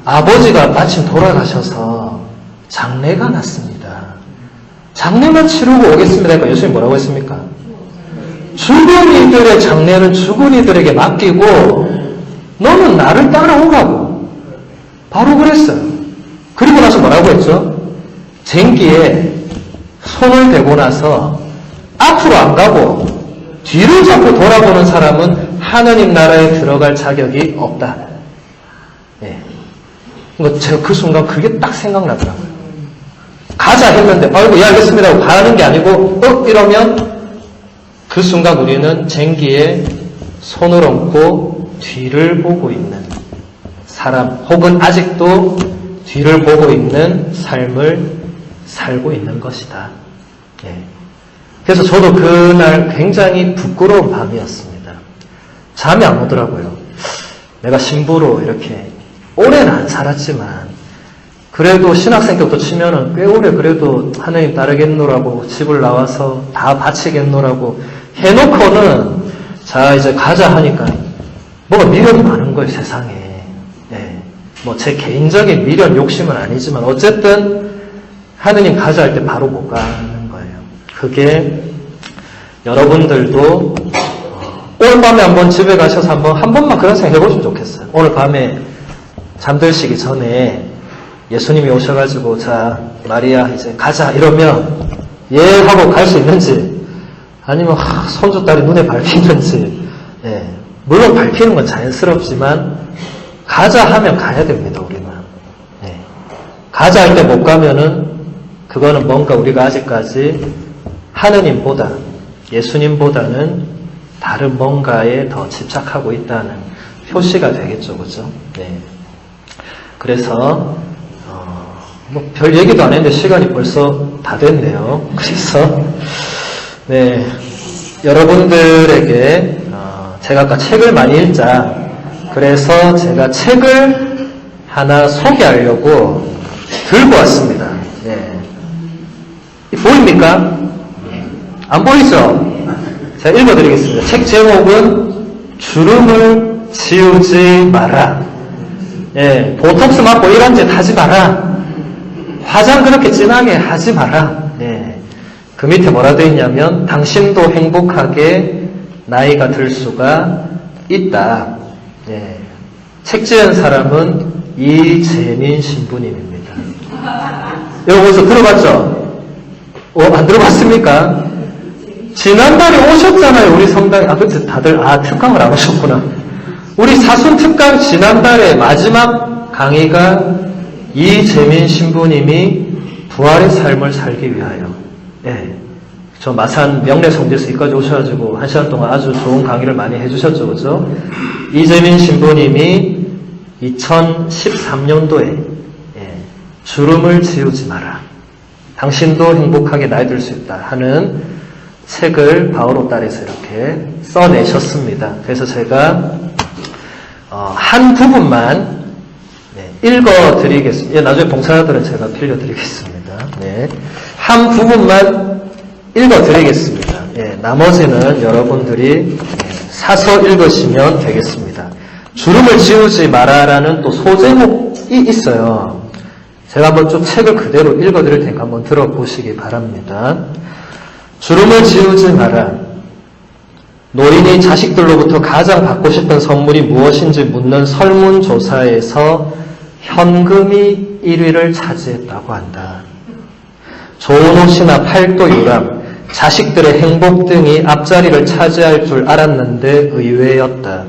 아버지가 마침 돌아가셔서 장례가 났습니다. 장례만 치르고 오겠습니다. 그러니까 예수님 뭐라고 했습니까? 죽은 이들의 장례는 죽은 이들에게 맡기고 너는 나를 따라오라고 바로 그랬어요. 그리고 나서 뭐라고 했죠? 쟁기에 손을 대고 나서 앞으로 안 가고 뒤를 잡고 돌아보는 사람은 하느님 나라에 들어갈 자격이 없다. 예. 제가 그 순간 그게 딱 생각나더라고요. 가자 했는데 아이고 예 알겠습니다 하고 가는 게 아니고 이러면 그 순간 우리는 쟁기에 손을 얹고 뒤를 보고 있는 사람 혹은 아직도 뒤를 보고 있는 삶을 살고 있는 것이다. 예. 그래서 저도 그날 굉장히 부끄러운 밤이었습니다. 잠이 안 오더라고요. 내가 신부로 이렇게 오래는 안 살았지만 그래도 신학생 때부터 치면은 꽤 오래 그래도 하느님 따르겠노라고 집을 나와서 다 바치겠노라고 해놓고는 자 이제 가자 하니까 뭐가 미련이 많은 거예요 세상에. 네. 뭐 제 개인적인 미련 욕심은 아니지만 어쨌든 하느님 가자 할 때 바로 못 가는 거예요. 그게 여러분들도 오늘 밤에 한번 집에 가셔서 한 번만 그런 생각 해보시면 좋겠어요. 오늘 밤에 잠들시기 전에 예수님이 오셔가지고 자 마리아 이제 가자 이러면 예 하고 갈 수 있는지 아니면 손주딸이 눈에 밟히는지. 예. 물론 밟히는 건 자연스럽지만 가자 하면 가야 됩니다. 우리는. 예. 가자 할 때 못 가면은 그거는 뭔가 우리가 아직까지 하느님보다 예수님보다는 다른 뭔가에 더 집착하고 있다는 표시가 되겠죠. 그죠? 네. 그래서 뭐 별 얘기도 안 했는데 시간이 벌써 다 됐네요. 그래서 네, 여러분들에게 제가 아까 책을 많이 읽자, 그래서 제가 책을 하나 소개하려고 들고 왔습니다. 네. 보입니까? 안 보이죠? 제가 읽어드리겠습니다. 책 제목은 주름을 지우지 마라. 예, 보톡스 맞고 이런 짓 하지 마라. 화장 그렇게 진하게 하지 마라. 예, 그 밑에 뭐라 되어 있냐면 당신도 행복하게 나이가 들 수가 있다. 예, 책 지은 사람은 이재민 신부님입니다. 여러분 벌써 들어봤죠? 안 들어봤습니까? 지난달에 오셨잖아요, 우리 성당에. 그때 다들, 특강을 안 오셨구나. 우리 사순 특강 지난달에 마지막 강의가 이재민 신부님이 부활의 삶을 살기 위하여. 예. 저 마산 명례성지에서 여기까지 오셔가지고 1시간 동안 아주 좋은 강의를 많이 해주셨죠, 그죠? 이재민 신부님이 2013년도에, 주름을 지우지 마라. 당신도 행복하게 나이 들 수 있다 하는 책을 바오로 딸에서 이렇게 써내셨습니다. 그래서 제가 한 부분만 읽어드리겠습니다. 나중에 봉사자들은 제가 빌려드리겠습니다. 네. 한 부분만 읽어드리겠습니다. 나머지는 여러분들이 사서 읽으시면 되겠습니다. 주름을 지우지 마라라는 또 소제목이 있어요. 제가 한번 좀 책을 그대로 읽어드릴 테니까 한번 들어보시기 바랍니다. 주름을 지우지 마라. 노인이 자식들로부터 가장 받고 싶은 선물이 무엇인지 묻는 설문조사에서 현금이 1위를 차지했다고 한다. 좋은 옷이나 팔도 유람, 자식들의 행복 등이 앞자리를 차지할 줄 알았는데 의외였다.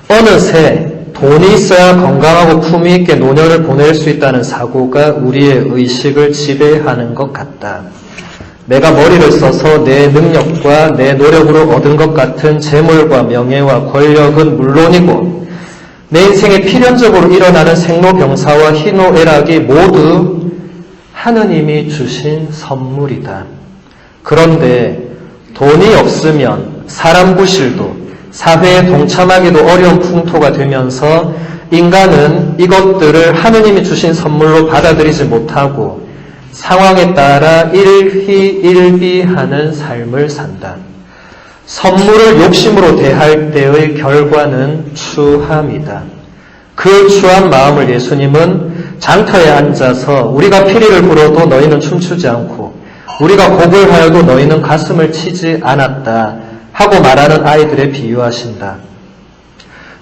어느새 돈이 있어야 건강하고 품위 있게 노년을 보낼 수 있다는 사고가 우리의 의식을 지배하는 것 같다. 내가 머리를 써서 내 능력과 내 노력으로 얻은 것 같은 재물과 명예와 권력은 물론이고 내 인생에 필연적으로 일어나는 생로병사와 희노애락이 모두 하느님이 주신 선물이다. 그런데 돈이 없으면 사람 부실도 사회에 동참하기도 어려운 풍토가 되면서 인간은 이것들을 하느님이 주신 선물로 받아들이지 못하고 상황에 따라 일희일비하는 삶을 산다. 선물을 욕심으로 대할 때의 결과는 추함이다. 그 추한 마음을 예수님은 장터에 앉아서 우리가 피리를 불어도 너희는 춤추지 않고 우리가 곡을 하여도 너희는 가슴을 치지 않았다 하고 말하는 아이들에 비유하신다.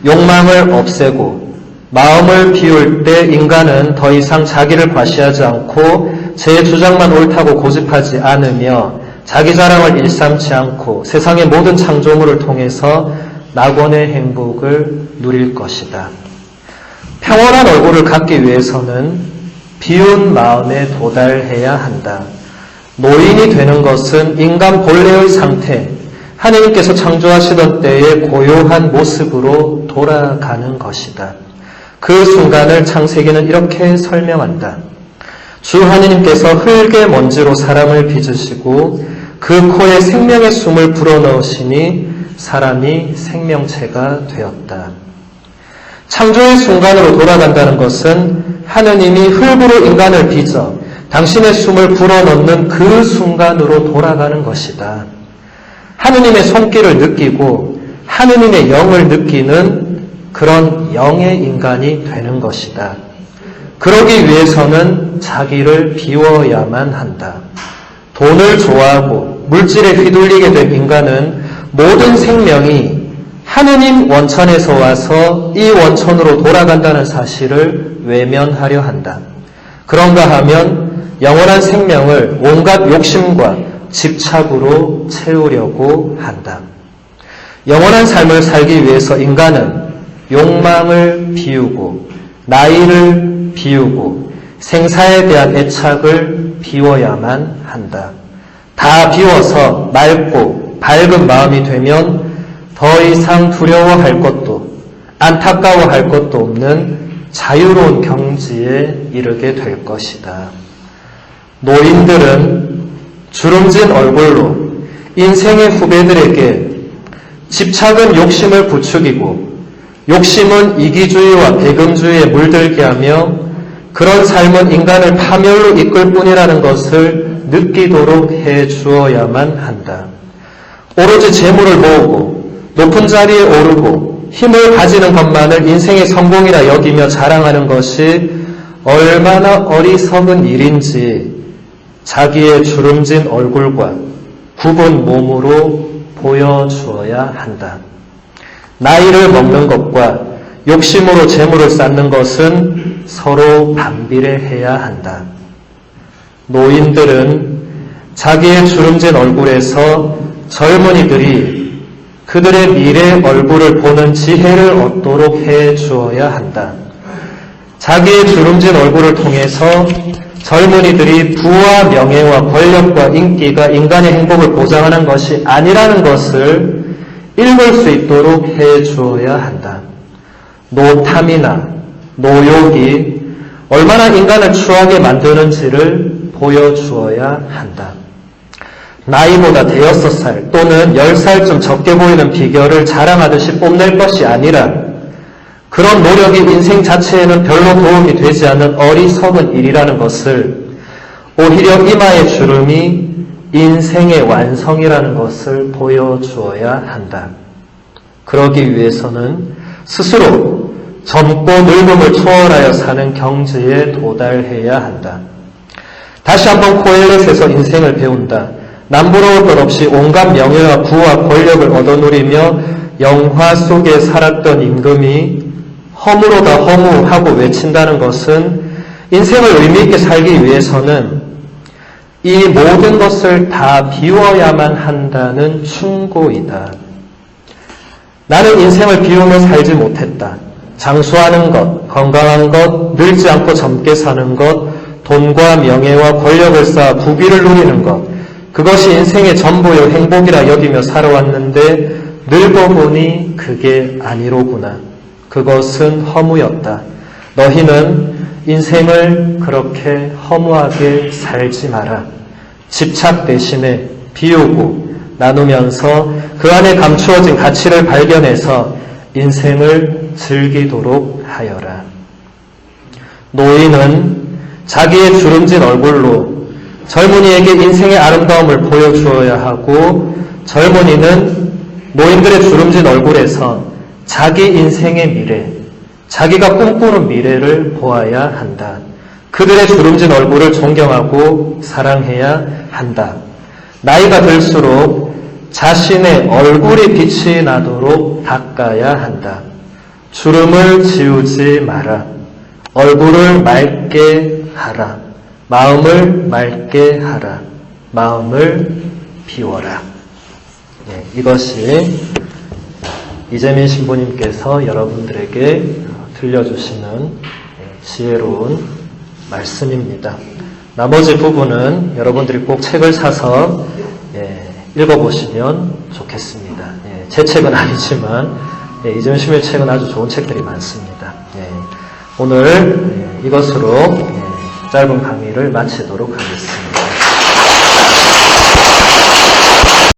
욕망을 없애고 마음을 비울 때 인간은 더 이상 자기를 과시하지 않고 제 주장만 옳다고 고집하지 않으며 자기 자랑을 일삼지 않고 세상의 모든 창조물을 통해서 낙원의 행복을 누릴 것이다. 평온한 얼굴을 갖기 위해서는 비운 마음에 도달해야 한다. 노인이 되는 것은 인간 본래의 상태, 하느님께서 창조하시던 때의 고요한 모습으로 돌아가는 것이다. 그 순간을 창세기는 이렇게 설명한다. 주 하느님께서 흙의 먼지로 사람을 빚으시고 그 코에 생명의 숨을 불어넣으시니 사람이 생명체가 되었다. 창조의 순간으로 돌아간다는 것은 하느님이 흙으로 인간을 빚어 당신의 숨을 불어넣는 그 순간으로 돌아가는 것이다. 하느님의 손길을 느끼고 하느님의 영을 느끼는 그런 영의 인간이 되는 것이다. 그러기 위해서는 자기를 비워야만 한다. 돈을 좋아하고 물질에 휘둘리게 된 인간은 모든 생명이 하느님 원천에서 와서 이 원천으로 돌아간다는 사실을 외면하려 한다. 그런가 하면 영원한 생명을 온갖 욕심과 집착으로 채우려고 한다. 영원한 삶을 살기 위해서 인간은 욕망을 비우고 나이를 비우고 생사에 대한 애착을 비워야만 한다. 다 비워서 맑고 밝은 마음이 되면 더 이상 두려워할 것도 안타까워할 것도 없는 자유로운 경지에 이르게 될 것이다. 노인들은 주름진 얼굴로 인생의 후배들에게 집착은 욕심을 부추기고 욕심은 이기주의와 배금주의에 물들게 하며 그런 삶은 인간을 파멸로 이끌 뿐이라는 것을 느끼도록 해 주어야만 한다. 오로지 재물을 모으고 높은 자리에 오르고 힘을 가지는 것만을 인생의 성공이라 여기며 자랑하는 것이 얼마나 어리석은 일인지 자기의 주름진 얼굴과 굽은 몸으로 보여주어야 한다. 나이를 먹는 것과 욕심으로 재물을 쌓는 것은 서로 반비례해야 한다. 노인들은 자기의 주름진 얼굴에서 젊은이들이 그들의 미래 얼굴을 보는 지혜를 얻도록 해 주어야 한다. 자기의 주름진 얼굴을 통해서 젊은이들이 부와 명예와 권력과 인기가 인간의 행복을 보장하는 것이 아니라는 것을 읽을 수 있도록 해 주어야 한다. 노탐이나 노욕이 얼마나 인간을 추하게 만드는지를 보여주어야 한다. 나이보다 5살 또는 10살쯤 적게 보이는 비결을 자랑하듯이 뽐낼 것이 아니라 그런 노력이 인생 자체에는 별로 도움이 되지 않는 어리석은 일이라는 것을 오히려 이마의 주름이 인생의 완성이라는 것을 보여주어야 한다. 그러기 위해서는 스스로 젊고 늙음을 초월하여 사는 경지에 도달해야 한다. 다시 한번 코엘렛에서 인생을 배운다. 남부러울 것 없이 온갖 명예와 부와 권력을 얻어 누리며 영화 속에 살았던 임금이 허무로다 허무하고 외친다는 것은 인생을 의미있게 살기 위해서는 이 모든 것을 다 비워야만 한다는 충고이다. 나는 인생을 비우며 살지 못했다. 장수하는 것, 건강한 것, 늙지 않고 젊게 사는 것, 돈과 명예와 권력을 쌓아 부귀를 누리는 것, 그것이 인생의 전부요 행복이라 여기며 살아왔는데 늙어보니 그게 아니로구나. 그것은 허무였다. 너희는 인생을 그렇게 허무하게 살지 마라. 집착 대신에 비우고 나누면서 그 안에 감추어진 가치를 발견해서 인생을 즐기도록 하여라. 노인은 자기의 주름진 얼굴로 젊은이에게 인생의 아름다움을 보여주어야 하고 젊은이는 노인들의 주름진 얼굴에서 자기 인생의 미래, 자기가 꿈꾸는 미래를 보아야 한다. 그들의 주름진 얼굴을 존경하고 사랑해야 한다. 나이가 들수록 자신의 얼굴이 빛이 나도록 닦아야 한다. 주름을 지우지 마라. 얼굴을 맑게 하라. 마음을 맑게 하라. 마음을 비워라. 이것이 이재민 신부님께서 여러분들에게 들려주시는 지혜로운 말씀입니다. 나머지 부분은 여러분들이 꼭 책을 사서 읽어보시면 좋겠습니다. 제 책은 아니지만 이재민 신부의 책은 아주 좋은 책들이 많습니다. 오늘 이것으로 짧은 강의를 마치도록 하겠습니다.